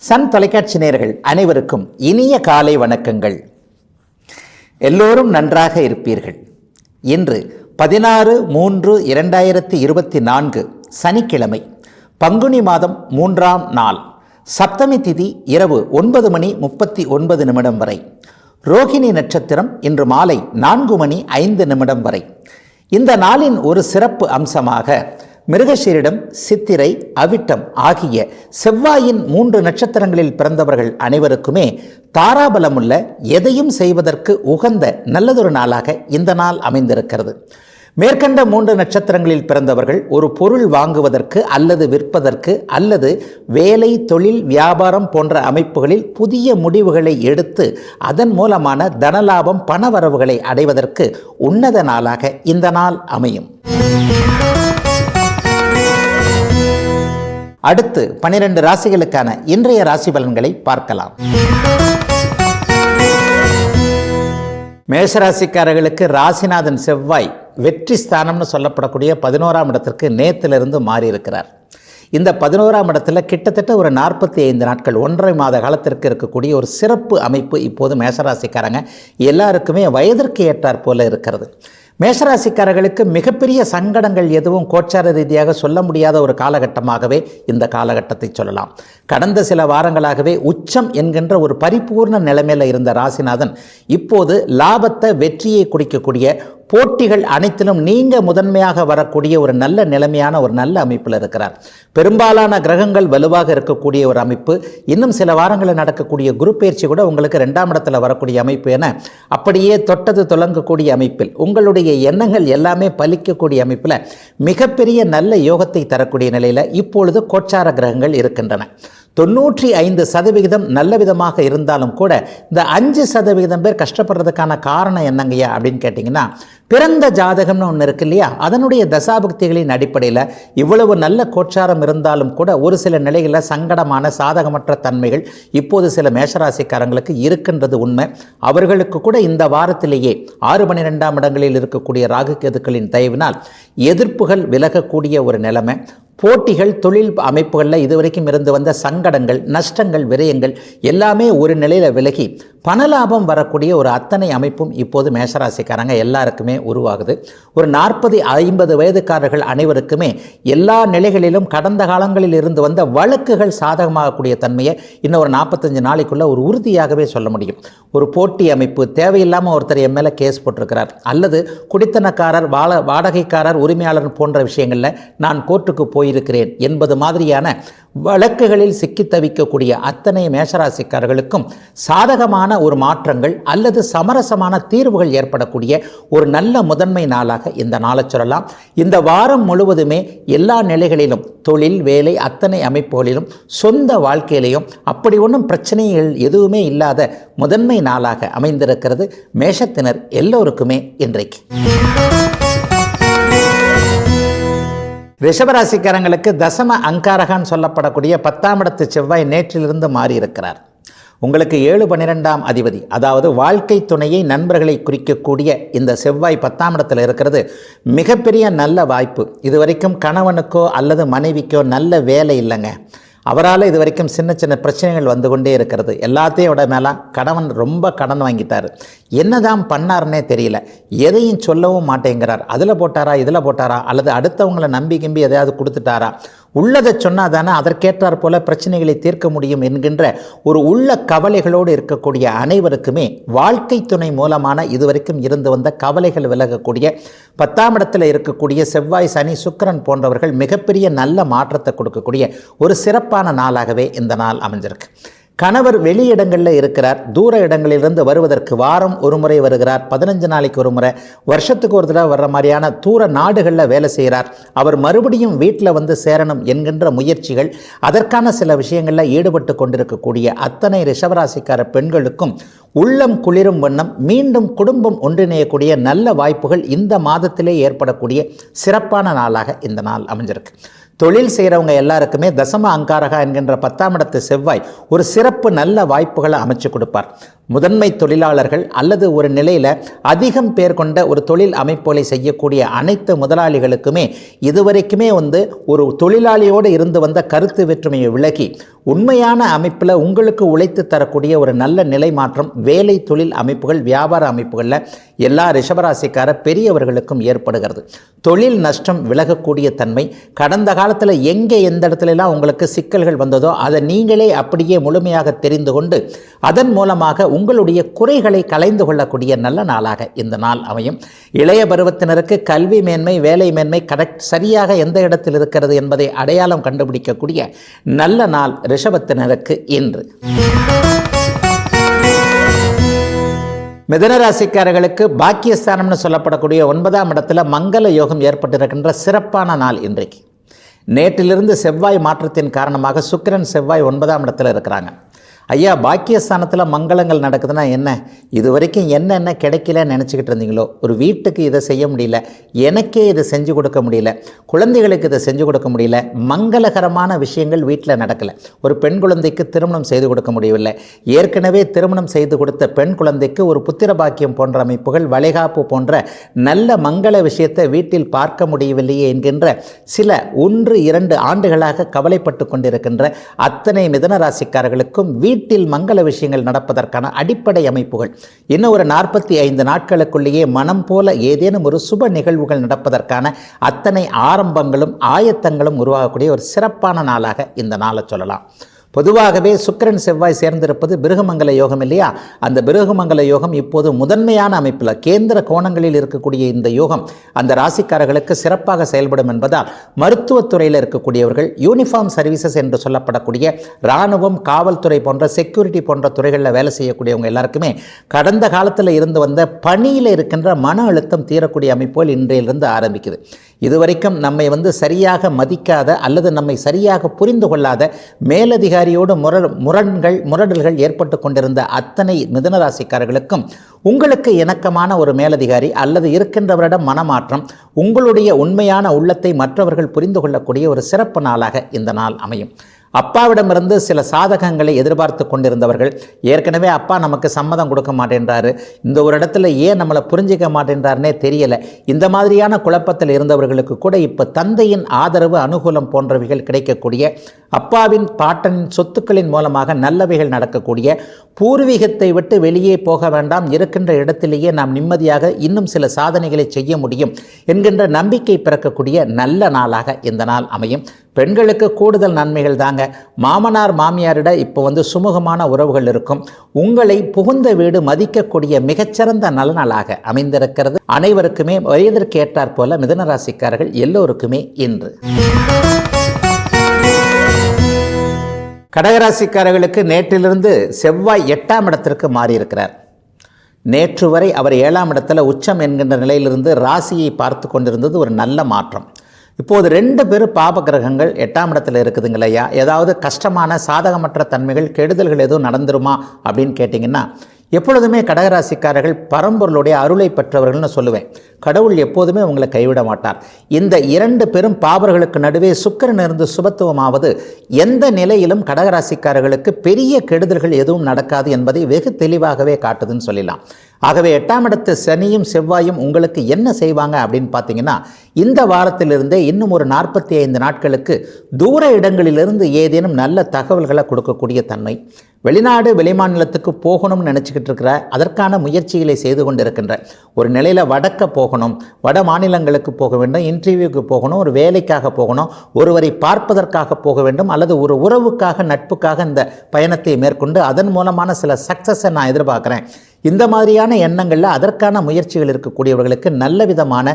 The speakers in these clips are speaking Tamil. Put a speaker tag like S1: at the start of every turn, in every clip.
S1: சன் தொலைக்காட்சி நேயர்கள் அனைவருக்கும் இனிய காலை வணக்கங்கள். எல்லோரும் நன்றாக இருப்பீர்கள். இன்று 16/3/2024 சனிக்கிழமை, பங்குனி மாதம் 3ஆம் நாள், சப்தமி திதி இரவு 9:39 வரை, ரோகிணி நட்சத்திரம் இன்று மாலை 4:05 வரை. இந்த நாளின் ஒரு சிறப்பு அம்சமாக மிருகசீரிடம், சித்திரை, அவிட்டம் ஆகிய செவ்வாயின் 3 நட்சத்திரங்களில் பிறந்தவர்கள் அனைவருக்குமே தாராபலமுள்ள, எதையும் செய்வதற்கு உகந்த நல்லதொரு நாளாக இந்த நாள் அமைந்திருக்கிறது. மேற்கண்ட 3 நட்சத்திரங்களில் பிறந்தவர்கள் ஒரு பொருள் வாங்குவதற்கு அல்லது விற்பதற்கு அல்லது வேலை, தொழில், வியாபாரம் போன்ற அமைப்புகளில் புதிய முடிவுகளை எடுத்து அதன் மூலமான தனலாபம், பணவரவுகளை அடைவதற்கு உன்னத நாளாக இந்த நாள் அமையும். அடுத்து 12 ராசிகளுக்கான இன்றைய ராசி பலன்களை பார்க்கலாம். மேஷராசிக்காரர்களுக்கு ராசிநாதன் செவ்வாய் வெற்றி ஸ்தானம்னு சொல்லப்படக்கூடிய 11ஆம் இடத்திற்கு நேத்திலிருந்து மாறி இருக்கிறார். இந்த 11ஆம் இடத்துல கிட்டத்தட்ட ஒரு 45 நாட்கள், 1.5 மாத காலத்திற்கு இருக்கக்கூடிய ஒரு சிறப்பு அமைப்பு இப்போது மேஷராசிக்காரங்க எல்லாருக்குமே வயதிற்கு ஏற்றாற் போல இருக்கிறது. மேஷராசிக்காரர்களுக்கு மிகப்பெரிய சங்கடங்கள் எதுவும் கோச்சார ரீதியாக சொல்ல முடியாத ஒரு காலகட்டமாகவே இந்த காலகட்டத்தை சொல்லலாம். கடந்த சில வாரங்களாகவே உச்சம் என்கின்ற ஒரு பரிபூர்ண நிலைமையில் இருந்த ராசிநாதன் இப்போது லாபத்தை, வெற்றியை குடிக்கக்கூடிய, போட்டிகள் அனைத்திலும் நீங்க முதன்மையாக வரக்கூடிய ஒரு நல்ல நிலைமையான ஒரு நல்ல அமைப்பில் இருக்கிறார். பெரும்பாலான கிரகங்கள் வலுவாக இருக்கக்கூடிய ஒரு அமைப்பு. இன்னும் சில வாரங்களில் நடக்கக்கூடிய குரு பயிற்சி கூட உங்களுக்கு 2ஆம் இடத்துல வரக்கூடிய அமைப்பு என அப்படியே தொட்டது தொடங்கக்கூடிய அமைப்பில் உங்களுடைய எண்ணங்கள் எல்லாமே பலிக்கக்கூடிய அமைப்பில் மிகப்பெரிய நல்ல யோகத்தை தரக்கூடிய நிலையில் இப்பொழுது கோச்சார கிரகங்கள் இருக்கின்றன. 95% நல்ல விதமாக இருந்தாலும் கூட இந்த 5% பேர் கஷ்டப்படுறதுக்கான காரணம் என்னங்கய்யா அப்படின்னு கேட்டிங்கன்னா, பிறந்த ஜாதகம்னு ஒன்று இருக்கு இல்லையா, அதனுடைய தசாபக்திகளின் அடிப்படையில் இவ்வளவு நல்ல கோச்சாரம் இருந்தாலும் கூட ஒரு சில நிலைகளில் சங்கடமான, சாதகமற்ற தன்மைகள் இப்போது சில மேஷராசிக்காரங்களுக்கு இருக்கின்றது உண்மை. அவர்களுக்கு கூட இந்த வாரத்திலேயே 6-12ஆம் இடங்களில் இருக்கக்கூடிய ராகு கேதுக்களின் தயவினால் எதிர்ப்புகள் விலகக்கூடிய ஒரு நிலைமை. போட்டிகள், தொழில் அமைப்புகளில் இதுவரைக்கும் இருந்து வந்த சங்கடங்கள், நஷ்டங்கள், விரயங்கள் எல்லாமே ஒரு நிலையில் விலகி பணலாபம் வரக்கூடிய ஒரு அத்தனை அமைப்பும் இப்போது மேஷராசிக்காரங்க எல்லாருக்குமே உருவாகுது. ஒரு 40-50 வயதுக்காரர்கள் அனைவருக்குமே எல்லா நிலைகளிலும் கடந்த காலங்களில் இருந்து வந்த வழக்குகள் சாதகமாகக்கூடிய தன்மையை இன்னும் ஒரு 45 நாளைக்குள்ள ஒரு உறுதியாகவே சொல்ல முடியும். ஒரு போட்டி அமைப்பு, தேவையில்லாமல் ஒருத்தர் என் மேலே கேஸ் போட்டிருக்கிறார், அல்லது குடித்தனக்காரர், வாடகைக்காரர், உரிமையாளர் போன்ற விஷயங்களில் நான் கோர்ட்டுக்கு போயிருக்கிறேன் என்பது மாதிரியான வழக்குகளில் சிக்கி தவிக்கக்கூடிய அத்தனை மேஷராசிக்காரர்களுக்கும் சாதகமான ஒரு மாற்றங்கள் அல்லது சமரசமான தீர்வுகள் ஏற்படக்கூடிய ஒரு நல்ல முதன்மை நாளாக இந்த நாளை சொல்லலாம். இந்த வாரம் முழுவதுமே எல்லா நிலைகளிலும், தொழில், வேலை அத்தனை அமைப்புகளிலும், சொந்த வாழ்க்கையிலையும் அப்படி ஒன்றும் பிரச்சனைகள் எதுவுமே இல்லாத முதன்மை நாளாக அமைந்திருக்கிறது மேஷத்தினர் எல்லோருக்குமே இன்றைக்கு. ரிஷபராசிக்காரங்களுக்கு தசம அங்காரகான்னு சொல்லப்படக்கூடிய 10ஆம் இடத்து செவ்வாய் நேற்றிலிருந்து மாறி இருக்கிறார். உங்களுக்கு 7-12ஆம் அதிபதி, அதாவது வாழ்க்கை துணையை, நண்பர்களை குறிக்கக்கூடிய இந்த செவ்வாய் 10ஆம் இடத்துல இருக்கிறது மிகப்பெரிய நல்ல வாய்ப்பு. இதுவரைக்கும் கணவனுக்கோ அல்லது மனைவிக்கோ நல்ல வேலை இல்லைங்க. அவரால் இது வரைக்கும் சின்ன சின்ன பிரச்சனைகள் வந்து கொண்டே இருக்கிறது. எல்லாத்தையும் விட மேலே கணவன் ரொம்ப கடன் வாங்கிட்டார். என்னதான் பண்ணாருன்னே தெரியல. எதையும் சொல்லவும் மாட்டேங்கிறார். அதில் போட்டாரா, இதில் போட்டாரா, அல்லது அடுத்தவங்களை நம்பி எதையாவது கொடுத்துட்டாரா, உள்ளதை சொன்னால் தானே அதற்கேற்றாற் போல பிரச்சனைகளை தீர்க்க முடியும் என்கின்ற ஒரு உள்ள கவலைகளோடு இருக்கக்கூடிய அனைவருக்குமே வாழ்க்கை துணை மூலமான இதுவரைக்கும் இருந்து வந்த கவலைகள் விலகக்கூடிய 10ஆம் இடத்துல இருக்கக்கூடிய செவ்வாய், சனி, சுக்கிரன் போன்றவர்கள் மிகப்பெரிய நல்ல மாற்றத்தை கொடுக்கக்கூடிய ஒரு சிறப்பான நாளாகவே இந்த நாள் அமைஞ்சிருக்கு. கணவர் வெளியிடங்களில் இருக்கிறார். தூர இடங்களிலிருந்து வருவதற்கு வாரம் ஒரு முறை வருகிறார், 15 நாளைக்கு ஒரு முறை, வருஷத்துக்கு ஒரு தடவை வர்ற மாதிரியான தூர நாடுகளில் வேலை செய்கிறார். அவர் மறுபடியும் வீட்டில் வந்து சேரணும் என்கின்ற முயற்சிகள், அதற்கான சில விஷயங்களில் ஈடுபட்டு கொண்டிருக்கக்கூடிய அத்தனை ரிஷபராசிக்கார பெண்களுக்கும் உள்ளம் குளிரும் வண்ணம் மீண்டும் குடும்பம் ஒன்றிணையக்கூடிய நல்ல வாய்ப்புகள் இந்த மாதத்திலே ஏற்படக்கூடிய சிறப்பான நாளாக இந்த நாள் அமைஞ்சிருக்கு. தொழில் செய்கிறவங்க எல்லாருக்குமே தசம அங்காரகா என்கின்ற 10ஆம் இடத்து செவ்வாய் ஒரு சிறப்பு நல்ல வாய்ப்புகளை அமைச்சு கொடுப்பார். முதன்மை தொழிலாளர்கள் அல்லது ஒரு நிலையில் அதிகம் பேர் கொண்ட ஒரு தொழில் அமைப்புகளை செய்யக்கூடிய அனைத்து முதலாளிகளுக்குமே இதுவரைக்குமே ஒரு தொழிலாளியோடு இருந்து வந்த கருத்து வேற்றுமையை விலகி உண்மையான அமைப்பில் உங்களுக்கு உழைத்து தரக்கூடிய ஒரு நல்ல நிலை மாற்றம் வேலை தொழில் அமைப்புகள் வியாபார அமைப்புகளில் எல்லா ரிஷபராசிக்கார பெரியவர்களுக்கும் ஏற்படுகிறது. தொழில் நஷ்டம் விலகக்கூடிய தன்மை, கடந்த காலத்தில் எங்கே எந்த இடத்துலலாம் உங்களுக்கு சிக்கல்கள் வந்ததோ அதை நீங்களே அப்படியே முழுமையாக தெரிந்து கொண்டு அதன் மூலமாக உங்களுடைய குறைகளை களைந்து கொள்ளக்கூடிய நல்ல நாளாக இந்த நாள் அமையும். இளைய பருவத்தினருக்கு கல்வி மேன்மை வேலை மேன்மை சரியாக எந்த இடத்தில் இருக்கிறது என்பதை அடையாளம் கண்டுபிடிக்கக்கூடிய நல்ல நாள் ரிஷபத்தினருக்கு இன்று. மிதனராசிக்காரர்களுக்கு பாக்கியஸ்தானம்னு சொல்லப்படக்கூடிய 9ஆம் இடத்துல மங்கள யோகம் ஏற்பட்டிருக்கின்ற சிறப்பான நாள் இன்றைக்கு. நேற்றிலிருந்து செவ்வாய் மாற்றத்தின் காரணமாக சுக்கிரன் செவ்வாய் 9ஆம் இடத்துல இருக்கிறாங்க. ஐயா, பாக்கியஸ்தானத்தில் மங்களங்கள் நடக்குதுன்னா என்ன? இது வரைக்கும் என்னென்ன கிடைக்கலன்னு நினச்சிக்கிட்டு இருந்தீங்களோ, ஒரு வீட்டுக்கு இதை செய்ய முடியல, எனக்கே இதை செஞ்சு கொடுக்க முடியல, குழந்தைகளுக்கு இதை செஞ்சு கொடுக்க முடியல, மங்களகரமான விஷயங்கள் வீட்டில் நடக்கலை. ஒரு பெண் குழந்தைக்கு திருமணம் செய்து கொடுக்க முடியவில்லை, ஏற்கனவே திருமணம் செய்து கொடுத்த பெண் குழந்தைக்கு ஒரு புத்திர பாக்கியம் போன்ற அமைப்புகள், வளைகாப்பு போன்ற நல்ல மங்கள விஷயத்தை வீட்டில் பார்க்க முடியவில்லையே என்கின்ற சில 1-2 ஆண்டுகளாக கவலைப்பட்டு கொண்டிருக்கின்ற அத்தனை மிதனராசிக்காரர்களுக்கும் வீட்டில் மங்கள விஷயங்கள் நடப்பதற்கான அடிப்படை அமைப்புகள் இன்னும் ஒரு 45 நாட்களுக்குள்ளேயே மனம் போல ஏதேனும் ஒரு சுப நிகழ்வுகள் நடப்பதற்கான அத்தனை ஆரம்பங்களும் ஆயத்தங்களும் உருவாகக்கூடிய ஒரு சிறப்பான நாளாக இந்த நாளை சொல்லலாம். பொதுவாகவே சுக்கிரன் செவ்வாய் சேர்ந்திருப்பது பிருகமங்கல யோகம் இல்லையா? அந்த பிருகமங்கல யோகம் இப்போது முதன்மையான அமைப்பில் கேந்திர கோணங்களில் இருக்கக்கூடிய இந்த யோகம் அந்த ராசிக்காரர்களுக்கு சிறப்பாக செயல்படும் என்பதால் மருத்துவத்துறையில் இருக்கக்கூடியவர்கள், யூனிஃபார்ம் சர்வீசஸ் என்று சொல்லப்படக்கூடிய இராணுவம், காவல்துறை போன்ற செக்யூரிட்டி போன்ற துறைகளில் வேலை செய்யக்கூடியவங்க எல்லாருக்குமே கடந்த காலத்தில் இருந்து வந்த பணியில் இருக்கின்ற மன அழுத்தம் தீரக்கூடிய அமைப்புகள் இன்றையிலிருந்து ஆரம்பிக்குது. இதுவரைக்கும் நம்மை சரியாக மதிக்காத அல்லது நம்மை சரியாக புரிந்து கொள்ளாத மேலதிகாரியோடு முரடல்கள் ஏற்பட்டு கொண்டிருந்த அத்தனை மிதுனராசிக்காரர்களுக்கும் உங்களுக்கு இணக்கமான ஒரு மேலதிகாரி அல்லது இருக்கின்றவரிடம் மனமாற்றம், உங்களுடைய உண்மையான உள்ளத்தை மற்றவர்கள் புரிந்து கொள்ளக்கூடிய ஒரு சிறப்பு நாளாக இந்த நாள் அமையும். அப்பாவிடமிருந்து சில சாதகங்களை எதிர்பார்த்து கொண்டிருந்தவர்கள், ஏற்கனவே அப்பா நமக்கு சம்மதம் கொடுக்க மாட்டேன்றாரு, இந்த ஒரு இடத்துல ஏன் நம்மளை புரிஞ்சிக்க மாட்டேன்றாருனே தெரியலை, இந்த மாதிரியான குழப்பத்தில் இருந்தவர்களுக்கு கூட இப்போ தந்தையின் ஆதரவு, அனுகூலம் போன்றவைகள் கிடைக்கக்கூடிய, அப்பாவின் பாட்டனின் சொத்துக்களின் மூலமாக நல்லவைகள் நடக்கக்கூடிய, பூர்வீகத்தை விட்டு வெளியே போக வேண்டாம், இருக்கின்ற இடத்திலேயே நாம் நிம்மதியாக இன்னும் சில சாதனைகளை செய்ய முடியும் என்கின்ற நம்பிக்கை பிறக்கக்கூடிய நல்ல நாளாக இந்த நாள் அமையும். பெண்களுக்கு கூடுதல் நன்மைகள் தாங்க. மாமனார் மாமியாரிட இப்போ சுமூகமான உறவுகள் இருக்கும். உங்களை புகுந்த வீடு மதிக்கக்கூடிய மிகச்சிறந்த நல்ல நாளாக அமைந்திருக்கிறது. அனைவருக்குமே வயதிற்கு ஏற்றாற் போல மிதுனராசிக்காரர்கள் எல்லோருக்குமே இன்று. கடகராசிக்காரர்களுக்கு நேற்றிலிருந்து செவ்வாய் 8ஆம் இடத்திற்கு மாறியிருக்கிறார். நேற்று வரை அவர் 7ஆம் இடத்துல உச்சம் என்கின்ற நிலையிலிருந்து ராசியை பார்த்து கொண்டிருந்தது ஒரு நல்ல மாற்றம். இப்போது 2 பேரும் பாப கிரகங்கள் 8ஆம் இடத்துல இருக்குதுங்களையா, ஏதாவது கஷ்டமான சாதகமற்ற தன்மைகள் கெடுதல்கள் எதுவும் நடந்துருமா அப்படின்னு கேட்டிங்கன்னா, எப்பொழுதுமே கடகராசிக்காரர்கள் பரம்பொருளுடைய அருளை பெற்றவர்கள்னு சொல்லுவேன். கடவுள் எப்போதுமே உங்களை கைவிட மாட்டார். இந்த 2 பெரும் பாவர்களுக்கு நடுவே சுக்கிரன் இருந்து சுபத்துவமாவது எந்த நிலையிலும் கடகராசிக்காரர்களுக்கு பெரிய கெடுதல்கள் எதுவும் நடக்காது என்பதை வெகு தெளிவாகவே காட்டுதுன்னு சொல்லலாம். ஆகவே 8ஆம் இடத்து சனியும் செவ்வாயும் உங்களுக்கு என்ன செய்வாங்க அப்படின்னு பார்த்தீங்கன்னா, இந்த வாரத்திலிருந்தே இன்னும் ஒரு 45 நாட்களுக்கு தூர இடங்களிலிருந்து ஏதேனும் நல்ல தகவல்களை கொடுக்கக்கூடிய தன்மை, வெளிநாடு வெளிமாநிலத்துக்கு போகணும்னு நினச்சிக்கிட்டு இருக்கிற அதற்கான முயற்சிகளை செய்து கொண்டிருக்கின்ற ஒரு நிலையில் வடக்க போகணும், வட மாநிலங்களுக்கு போக வேண்டும், இன்டர்வியூக்கு போகணும், ஒரு வேலைக்காக போகணும், ஒருவரை பார்ப்பதற்காக போக வேண்டும், அல்லது ஒரு உறவுக்காக நட்புக்காக இந்த பயணத்தை மேற்கொண்டு அதன் மூலமான சில சக்ஸஸை நான் எதிர்பார்க்குறேன். இந்த மாதிரியான எண்ணங்களில் அதற்கான முயற்சிகள் இருக்கக்கூடியவர்களுக்கு நல்ல விதமான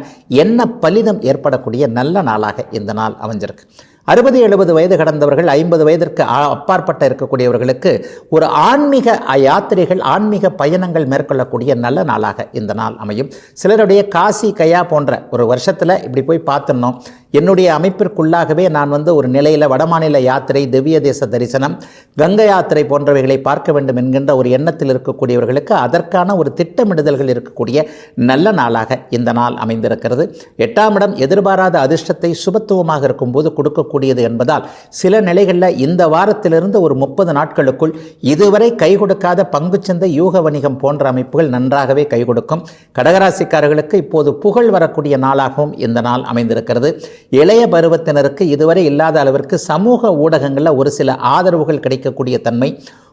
S1: எண்ண பலிதம் ஏற்படக்கூடிய நல்ல நாளாக இந்த நாள் அமைஞ்சிருக்கு. 60-70 வயது கடந்தவர்கள், 50 வயதிற்கு அப்பாற்பட்ட இருக்கக்கூடியவர்களுக்கு ஒரு ஆன்மீக யாத்திரைகள், ஆன்மீக பயணங்கள் மேற்கொள்ளக்கூடிய நல்ல நாளாக இந்த நாள் அமையும். சிலருடைய காசி கயா போன்ற ஒரு வருஷத்தில் இப்படி போய் பார்த்துடணும், என்னுடைய அமைப்பிற்குள்ளாகவே நான் ஒரு நிலையில் வடமாநில யாத்திரை, திவ்ய தேச தரிசனம், கங்கை யாத்திரை போன்றவைகளை பார்க்க வேண்டும் என்கின்ற ஒரு எண்ணத்தில் இருக்கக்கூடியவர்களுக்கு அதற்கான ஒரு திட்டமிடுதல்கள் இருக்கக்கூடிய நல்ல நாளாக இந்த நாள் அமைந்திருக்கிறது. 8ஆம் இடம் எதிர்பாராத அதிர்ஷ்டத்தை சுபத்துவமாக இருக்கும்போது கொடுக்கக்கூடியது என்பதால் சில நிலைகளில் இந்த வாரத்திலிருந்து ஒரு 30 நாட்களுக்குள் இதுவரை கை கொடுக்காத பங்குச்சந்தை, யூக வணிகம் போன்ற அமைப்புகள் நன்றாகவே கை கொடுக்கும். கடகராசிக்காரர்களுக்கு இப்போது புகழ் வரக்கூடிய நாளாகவும் இந்த நாள் அமைந்திருக்கிறது. இளைய பருவத்தினருக்கு இதுவரை இல்லாத அளவிற்கு சமூக ஊடகங்களில் ஒரு சில ஆதரவுகள் கிடைக்கக்கூடிய தன்மை,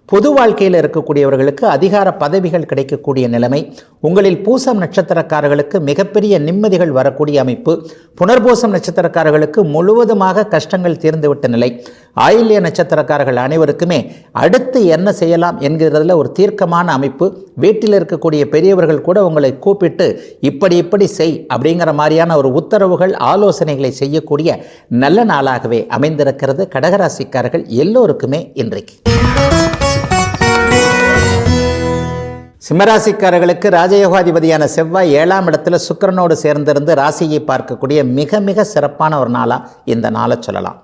S1: பொது வாழ்க்கையில் இருக்கக்கூடியவர்களுக்கு அதிகார பதவிகள் கிடைக்கக்கூடிய நிலைமை, உங்களில் பூசம் நட்சத்திரக்காரர்களுக்கு மிகப்பெரிய நிம்மதிகள் வரக்கூடிய அமைப்பு, புனர்பூசம் நட்சத்திரக்காரர்களுக்கு முழுவதுமாக கஷ்டங்கள் தீர்ந்துவிட்ட நிலை, ஆயில்ய நட்சத்திரக்காரர்கள் அனைவருக்குமே அடுத்து என்ன செய்யலாம் என்கிறதுல ஒரு தீர்க்கமான அமைப்பு, வீட்டில் இருக்கக்கூடிய பெரியவர்கள் கூட உங்களை கூப்பிட்டு இப்படி செய் அப்படிங்கிற மாதிரியான ஒரு உத்தரவுகள், ஆலோசனைகளை செய்யக்கூடிய நல்ல நாளாகவே அமைந்திருக்கிறது கடகராசிக்காரர்கள் எல்லோருக்குமே இன்றைக்கு. சிம்மராசிக்காரர்களுக்கு ராஜயோகாதிபதியான செவ்வாய் 7ஆம் இடத்துல சுக்கிரனோடு சேர்ந்திருந்து ராசியை பார்க்கக்கூடிய மிக மிக சிறப்பான ஒரு நாளாக இந்த நாளை சொல்லலாம்.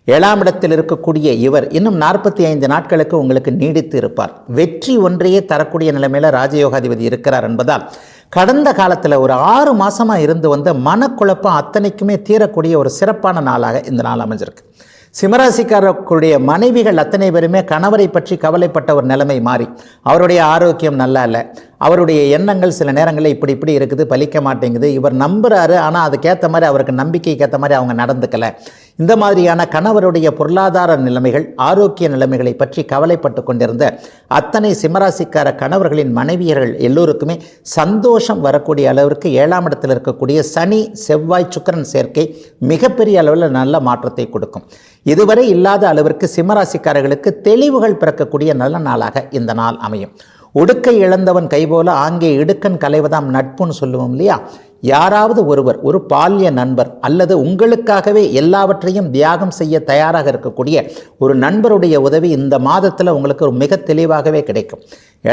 S1: 7ஆம் இடத்தில் இருக்கக்கூடிய இவர் இன்னும் 45 நாட்களுக்கு உங்களுக்கு நீடித்து இருப்பார். வெற்றி ஒன்றையே தரக்கூடிய நிலைமையில் ராஜயோகாதிபதி இருக்கிறார் என்பதால் கடந்த காலத்தில் ஒரு 6 மாதமாக இருந்து வந்த மனக்குழப்பம் அத்தனைக்குமே தீரக்கூடிய ஒரு சிறப்பான நாளாக இந்த நாள் அமைஞ்சிருக்கு. சிம்மராசிக்காரர்களுடைய மனைவிகள் அத்தனை பேருமே கணவரை பற்றி கவலைப்பட்ட ஒரு நிலைமை மாறி, அவருடைய ஆரோக்கியம் நல்லா இல்லை, அவருடைய எண்ணங்கள் சில நேரங்களில் இப்படி இருக்குது, பலிக்க மாட்டேங்குது, இவர் நம்புகிறாரு ஆனால் அதுக்கேற்ற மாதிரி அவருக்கு நம்பிக்கைக்கு ஏற்ற மாதிரி அவங்க நடந்துக்கலை, இந்த மாதிரியான கணவருடைய பொருளாதார நிலைமைகள், ஆரோக்கிய நிலைமைகளை பற்றி கவலைப்பட்டு கொண்டிருந்த அத்தனை சிம்மராசிக்கார கணவர்களின் மனைவியர்கள் எல்லோருக்குமே சந்தோஷம் வரக்கூடிய அளவிற்கு 7ஆம் இடத்தில் இருக்கக்கூடிய சனி, செவ்வாய், சுக்கிரன் சேர்க்கை மிகப்பெரிய அளவில் நல்ல மாற்றத்தை கொடுக்கும். இதுவரை இல்லாத அளவிற்கு சிம்மராசிக்காரர்களுக்கு தெளிவுகள் பிறக்கக்கூடிய நல்ல நாளாக இந்த நாள் அமையும். உடுக்கை இழந்தவன் கைபோல ஆங்கே இடுக்கன் களைவதாம் நட்புன்னு சொல்லுவோம் இல்லையா? யாராவது ஒருவர், ஒரு பால்ய நண்பர் அல்லது உங்களுக்காகவே எல்லாவற்றையும் தியாகம் செய்ய தயாராக இருக்கக்கூடிய ஒரு நண்பருடைய உதவி இந்த மாதத்தில் உங்களுக்கு ஒரு மிக தெளிவாகவே கிடைக்கும்.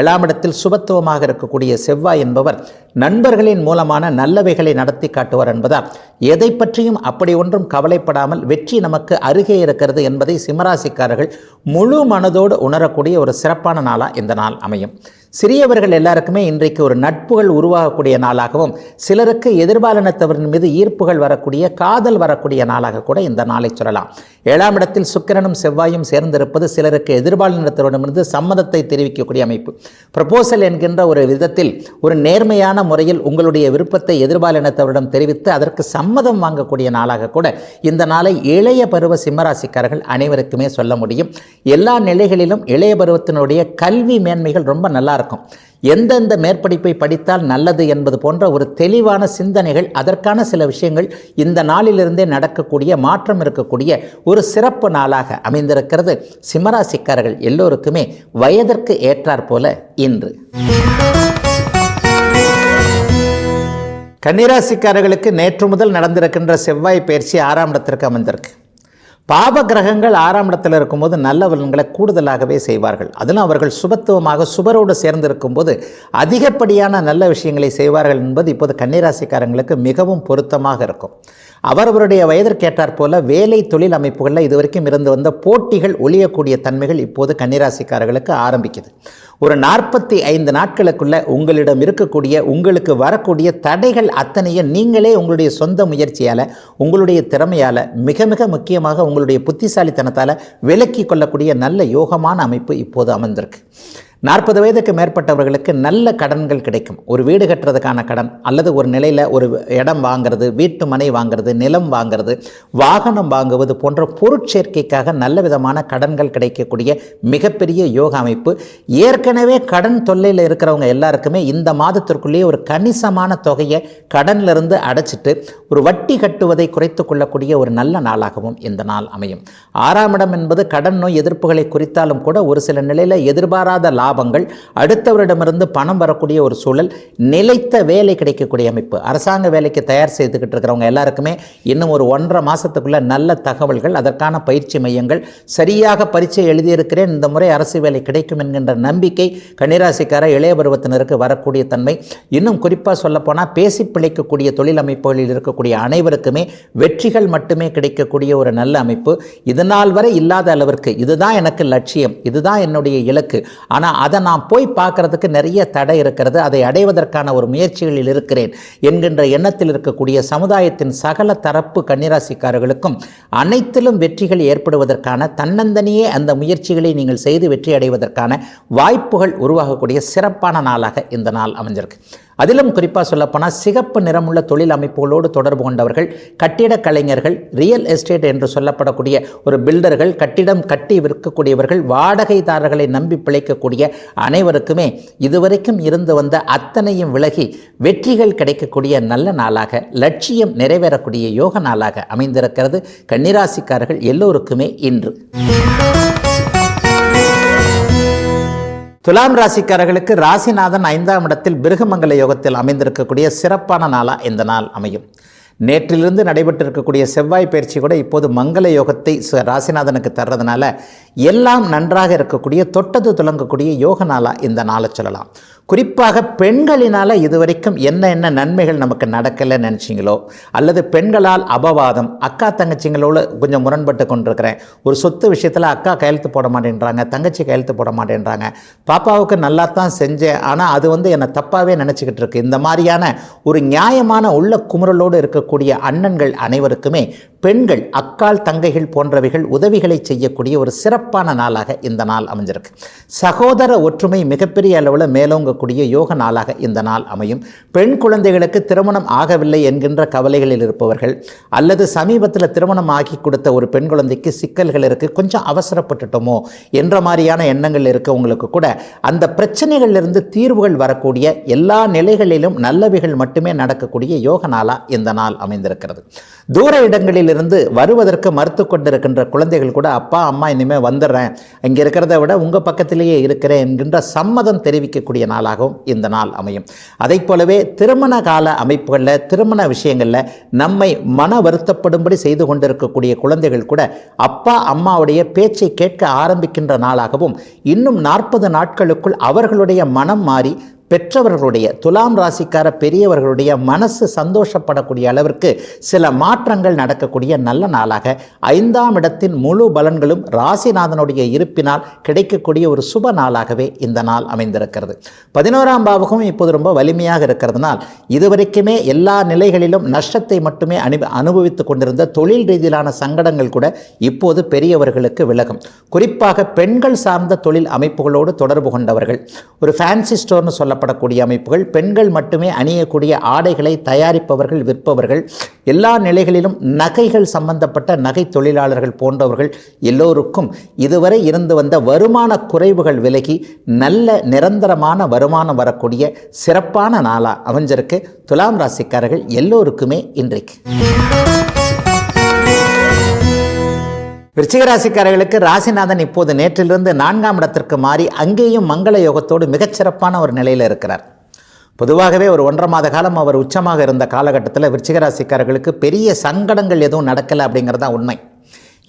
S1: 7ஆம் இடத்தில் சுபத்துவமாக இருக்கக்கூடிய செவ்வாய் என்பவர் நண்பர்களின் மூலமான நல்லவைகளை நடத்தி காட்டுவார் என்பதால் எதை பற்றியும் அப்படி ஒன்றும் கவலைப்படாமல் வெற்றி நமக்கு அருகே இருக்கிறது என்பதை சிம்மராசிக்காரர்கள் முழு மனதோடு உணரக்கூடிய ஒரு சிறப்பான நாளாக இந்த நாள் அமையும். சிறியவர்கள் எல்லாருக்குமே இன்றைக்கு ஒரு நட்புகள் உருவாகக்கூடிய நாளாகவும், சிலருக்கு எதிர்பாலினத்தவரின் மீது ஈர்ப்புகள் வரக்கூடிய, காதல் வரக்கூடிய நாளாக கூட இந்த நாளை சொல்லலாம். 7ஆம் இடத்தில் சுக்கிரனும் செவ்வாயும் சேர்ந்திருப்பது சிலருக்கு எதிர்பாலினத்தவரிடமிருந்து சம்மதத்தை தெரிவிக்கக்கூடிய அமைப்பு. ப்ரப்போசல் என்கின்ற ஒரு விதத்தில் ஒரு நேர்மையான முறையில் உங்களுடைய விருப்பத்தை எதிர்பாலினத்தவரிடம் தெரிவித்து அதற்கு சம்மதம் வாங்கக்கூடிய நாளாக கூட இந்த நாளை இளைய பருவ சிம்மராசிக்காரர்கள் அனைவருக்குமே சொல்ல முடியும். எல்லா நிலைகளிலும் இளைய பருவத்தினுடைய கல்வி மேன்மைகள் ரொம்ப நல்லா இருக்கும். எந்தெந்த மேற்படிப்பை படித்தால் நல்லது என்பது போன்ற ஒரு தெளிவான சிந்தனைகள், அதற்கான சில விஷயங்கள் இந்த நாளிலிருந்தே நடக்கக்கூடிய, மாற்றம் இருக்கக்கூடிய ஒரு சிறப்பு நாளாக அமைந்திருக்கிறது. சிம்மராசிக்காரர்கள் எல்லோருக்குமே வயதிற்கு ஏற்றாற் போல இன்று. கன்னிராசிக்காரர்களுக்கு நேற்று முதல் நடந்திருக்கின்ற செவ்வாய் பயிற்சி 6ஆம் இடத்திற்கு அமைந்திருக்கு. பாப கிரகங்கள் 6ஆம் இடத்தில் இருக்கும்போது நல்ல பலன்களை கூடுதலாகவே செய்வார்கள். அதிலும் அவர்கள் சுபத்துவமாக சுபரோடு சேர்ந்திருக்கும் போது அதிகப்படியான நல்ல விஷயங்களை செய்வார்கள் என்பது இப்போது கன்னிராசிக்காரங்களுக்கு மிகவும் பொருத்தமாக இருக்கும். அவரவருடைய வயதிற்கேற்றாற் போல வேலை தொழில் அமைப்புகளில் இதுவரைக்கும் இருந்து வந்த போட்டிகள் ஒழியக்கூடிய தன்மைகள் இப்போது கன்னிராசிக்காரர்களுக்கு ஆரம்பிக்குது. ஒரு 45 நாட்களுக்குள்ள உங்களிடம் இருக்கக்கூடிய, உங்களுக்கு வரக்கூடிய தடைகள் அத்தனையும் நீங்களே உங்களுடைய சொந்த முயற்சியால், உங்களுடைய திறமையால், மிக மிக முக்கியமாக உங்களுடைய புத்திசாலித்தனத்தால் விலக்கி கொள்ளக்கூடிய நல்ல யோகமான அமைப்பு இப்போது அமர்ந்திருக்கு. 40 வயதுக்கு மேற்பட்டவர்களுக்கு நல்ல கடன்கள் கிடைக்கும். ஒரு வீடு கட்டுறதுக்கான கடன் அல்லது ஒரு நிலையில் ஒரு இடம் வாங்கிறது, வீட்டு மனை வாங்கிறது, நிலம் வாங்கிறது, வாகனம் வாங்குவது போன்ற பொருட்சேர்க்கைக்காக நல்ல விதமான கடன்கள் கிடைக்கக்கூடிய மிகப்பெரிய யோக அமைப்பு. ஏற்கனவே கடன் தொல்லையில் இருக்கிறவங்க எல்லாருக்குமே இந்த மாதத்திற்குள்ளேயே ஒரு கணிசமான தொகையை கடனிலிருந்து அடைச்சிட்டு ஒரு வட்டி கட்டுவதை குறைத்து கொள்ளக்கூடிய ஒரு நல்ல நாளாகவும் இந்த நாள் அமையும். 6ஆம் இடம் என்பது கடன் நோய் எதிர்ப்புகளை குறித்தாலும் கூட ஒரு சில நிலையில் எதிர்பாராத லாபம், லாபங்கள், அடுத்தவரிடமிருந்து பணம் வரக்கூடிய ஒரு சூழல், நிலைத்த வேலை கிடைக்கக்கூடிய அமைப்பு. அரசாங்க வேலைக்கு தயார் செய்துக்கிட்டு இருக்கிறவங்க எல்லாருக்குமே இன்னும் ஒரு 1.5 மாதத்துக்குள்ள நல்ல தகவல்கள், அதற்கான பயிற்சி மையங்கள், சரியாக பரீட்சை எழுதியிருக்கிறேன், இந்த முறை அரசு வேலை கிடைக்கும் என்கின்ற நம்பிக்கை கன்னிராசிக்கார இளைய பருவத்தினருக்கு வரக்கூடிய தன்மை. இன்னும் குறிப்பாக சொல்லப்போனால் பேசி பிழைக்கக்கூடிய தொழில் அமைப்புகளில் இருக்கக்கூடிய அனைவருக்குமே வெற்றிகள் மட்டுமே கிடைக்கக்கூடிய ஒரு நல்ல அமைப்பு. இதனால் வரை இல்லாத அளவிற்கு இதுதான் எனக்கு லட்சியம், இதுதான் என்னுடைய இலக்கு, ஆனால் அதை நான் போய் பார்க்கறதுக்கு நிறைய தடை இருக்கிறது, அதை அடைவதற்கான ஒரு முயற்சிகளில் இருக்கிறேன் என்கின்ற எண்ணத்தில் இருக்கக்கூடிய சமுதாயத்தின் சகல தரப்பு கன்னிராசிக்காரர்களுக்கும் அனைத்திலும் வெற்றிகள் ஏற்படுவதற்கான, தன்னந்தனியே அந்த முயற்சிகளை நீங்கள் செய்து வெற்றி அடைவதற்கான வாய்ப்புகள் உருவாகக்கூடிய சிறப்பான நாளாக இந்த நாள் அமைஞ்சிருக்கு. அதிலும் குறிப்பாக சொல்லப்போனால் சிகப்பு நிறமுள்ள தொழில் அமைப்புகளோடு தொடர்பு கொண்டவர்கள், கட்டிடக் கலைஞர்கள், ரியல் எஸ்டேட் என்று சொல்லப்படக்கூடிய ஒரு பில்டர்கள், கட்டிடம் கட்டி விற்கக்கூடியவர்கள், வாடகைதாரர்களை நம்பி பிழைக்கக்கூடிய அனைவருக்குமே இதுவரைக்கும் இருந்து வந்த அத்தனையும் விலகி வெற்றிகள் கிடைக்கக்கூடிய நல்ல நாளாக, லட்சியம் நிறைவேறக்கூடிய யோக நாளாக அமைந்திருக்கிறது கன்னிராசிக்காரர்கள் எல்லோருக்குமே இன்று. துலாம் ராசிக்காரர்களுக்கு ராசிநாதன் 5ஆம் இடத்தில் பிருகமங்கல யோகத்தில் அமைந்திருக்கக்கூடிய சிறப்பான நாளாக இந்த நாள் அமையும். நேற்றிலிருந்து நடைபெற்றிருக்கக்கூடிய செவ்வாய் பயிற்சி கூட இப்போது மங்கள யோகத்தை ராசிநாதனுக்கு தர்றதுனால எல்லாம் நன்றாக இருக்கக்கூடிய, தொட்டது துலங்கக்கூடிய யோக நாளாக இந்த நாளை சொல்லலாம். குறிப்பாக பெண்களினால் இதுவரைக்கும் என்ன நன்மைகள் நமக்கு நடக்கலைன்னு நினச்சிங்களோ, அல்லது பெண்களால் அபவாதம், அக்கா தங்கச்சிங்களோடு கொஞ்சம் முரண்பட்டு கொண்டிருக்கிறேன், ஒரு சொத்து விஷயத்தில் அக்கா கையெழுத்து போட மாட்டேன்றாங்க, தங்கச்சி கையெழுத்து போட மாட்டேன்றாங்க, பாப்பாவுக்கு நல்லா தான் செஞ்சேன் ஆனால் அது என்னை தப்பாகவே நினச்சிக்கிட்டு இருக்கு, இந்த மாதிரியான ஒரு நியாயமான உள்ள குமுறலோடு இருக்கக்கூடிய அண்ணன்கள் அனைவருக்குமே பெண்கள், அக்கால் தங்கைகள் போன்றவைகள் உதவிகளை செய்யக்கூடிய ஒரு சிறப்பான நாளாக இந்த நாள் அமைஞ்சிருக்கு. சகோதர ஒற்றுமை மிகப்பெரிய அளவில் மேலோங்கக்கூடிய யோக நாளாக இந்த நாள் அமையும். பெண் குழந்தைகளுக்கு திருமணம் ஆகவில்லை என்கின்ற கவலைகளில் இருப்பவர்கள், அல்லது சமீபத்தில் திருமணம் ஆகி கொடுத்த ஒரு பெண் குழந்தைக்கு சிக்கல்கள் இருக்குது, கொஞ்சம் அவசரப்பட்டுட்டோமோ என்ற மாதிரியான எண்ணங்கள் இருக்கவங்களுக்கு கூட அந்த பிரச்சனைகளிலிருந்து தீர்வுகள் வரக்கூடிய, எல்லா நிலைகளிலும் நல்லவைகள் மட்டுமே நடக்கக்கூடிய யோக நாளாக இந்த நாள் அமைந்திருக்கிறது. தூர இடங்களில் இருந்து வருவதற்கு மறுத்து கொண்டிருக்கின்ற குழந்தைகள் கூட அப்பா அம்மா இனிமேல் வந்துடுறேன், இங்கே இருக்கிறத விட உங்கள் பக்கத்திலேயே இருக்கிறேன் என்கின்ற சம்மதம் தெரிவிக்கக்கூடிய நாளாகவும் இந்த நாள் அமையும். அதை போலவே திருமண கால அமைப்புகளில், திருமண விஷயங்களில் நம்மை மன வருத்தப்படும்படி செய்து கொண்டிருக்கக்கூடிய குழந்தைகள் கூட அப்பா அம்மாவுடைய பேச்சை கேட்க ஆரம்பிக்கின்ற நாளாகவும், இன்னும் 40 நாட்களுக்குள் அவர்களுடைய மனம் மாறி பெற்றவர்களுடைய, துலாம் ராசிக்கார பெரியவர்களுடைய மனசு சந்தோஷப்படக்கூடிய அளவிற்கு சில மாற்றங்கள் நடக்கக்கூடிய நல்ல நாளாக, 5ஆம் இடத்தின் முழு பலன்களும் ராசிநாதனுடைய இருப்பினால் கிடைக்கக்கூடிய ஒரு சுப நாளாகவே இந்த நாள் அமைந்திருக்கிறது. 11ஆம் பாவகம் இப்போது ரொம்ப வலிமையாக இருக்கிறதுனால் இதுவரைக்குமே எல்லா நிலைகளிலும் நஷ்டத்தை மட்டுமே அனுபவித்துக் கொண்டிருந்த தொழில் ரீதியிலான சங்கடங்கள் கூட இப்போது பெரியவர்களுக்கு விலகும். குறிப்பாக பெண்கள் சார்ந்த தொழில் அமைப்புகளோடு தொடர்பு கொண்டவர்கள், ஒரு ஃபேன்சி ஸ்டோர்னு சொல்லப்படக்கூடிய அமைப்புகள், பெண்கள் மட்டுமே அணியக்கூடிய ஆடைகளை தயாரிப்பவர்கள், விற்பவர்கள், எல்லா நிலைகளிலும் நகைகள் சம்பந்தப்பட்ட நகை தொழிலாளர்கள் போன்றவர்கள் எல்லோருக்கும் இதுவரை இருந்து வந்த வருமான குறைவுகள் விலகி நல்ல நிரந்தரமான வருமானம் வரக்கூடிய சிறப்பான நாளா அமைஞ்சிருக்கு துலாம் ராசிக்காரர்கள் எல்லோருக்குமே இன்றைக்கு. விருச்சிக ராசிக்காரர்களுக்கு ராசிநாதன் இப்போது நேற்றிலிருந்து 4ஆம் இடத்திற்கு மாறி அங்கேயும் மங்கள யோகத்தோடு மிகச்சிறப்பான ஒரு நிலையில் இருக்கிறார். பொதுவாகவே ஒரு 1.5 மாத காலம் அவர் உச்சமாக இருந்த காலகட்டத்தில் விருச்சிக ராசிக்காரர்களுக்கு பெரிய சங்கடங்கள் எதுவும் நடக்கலை அப்படிங்கிறது தான் உண்மை.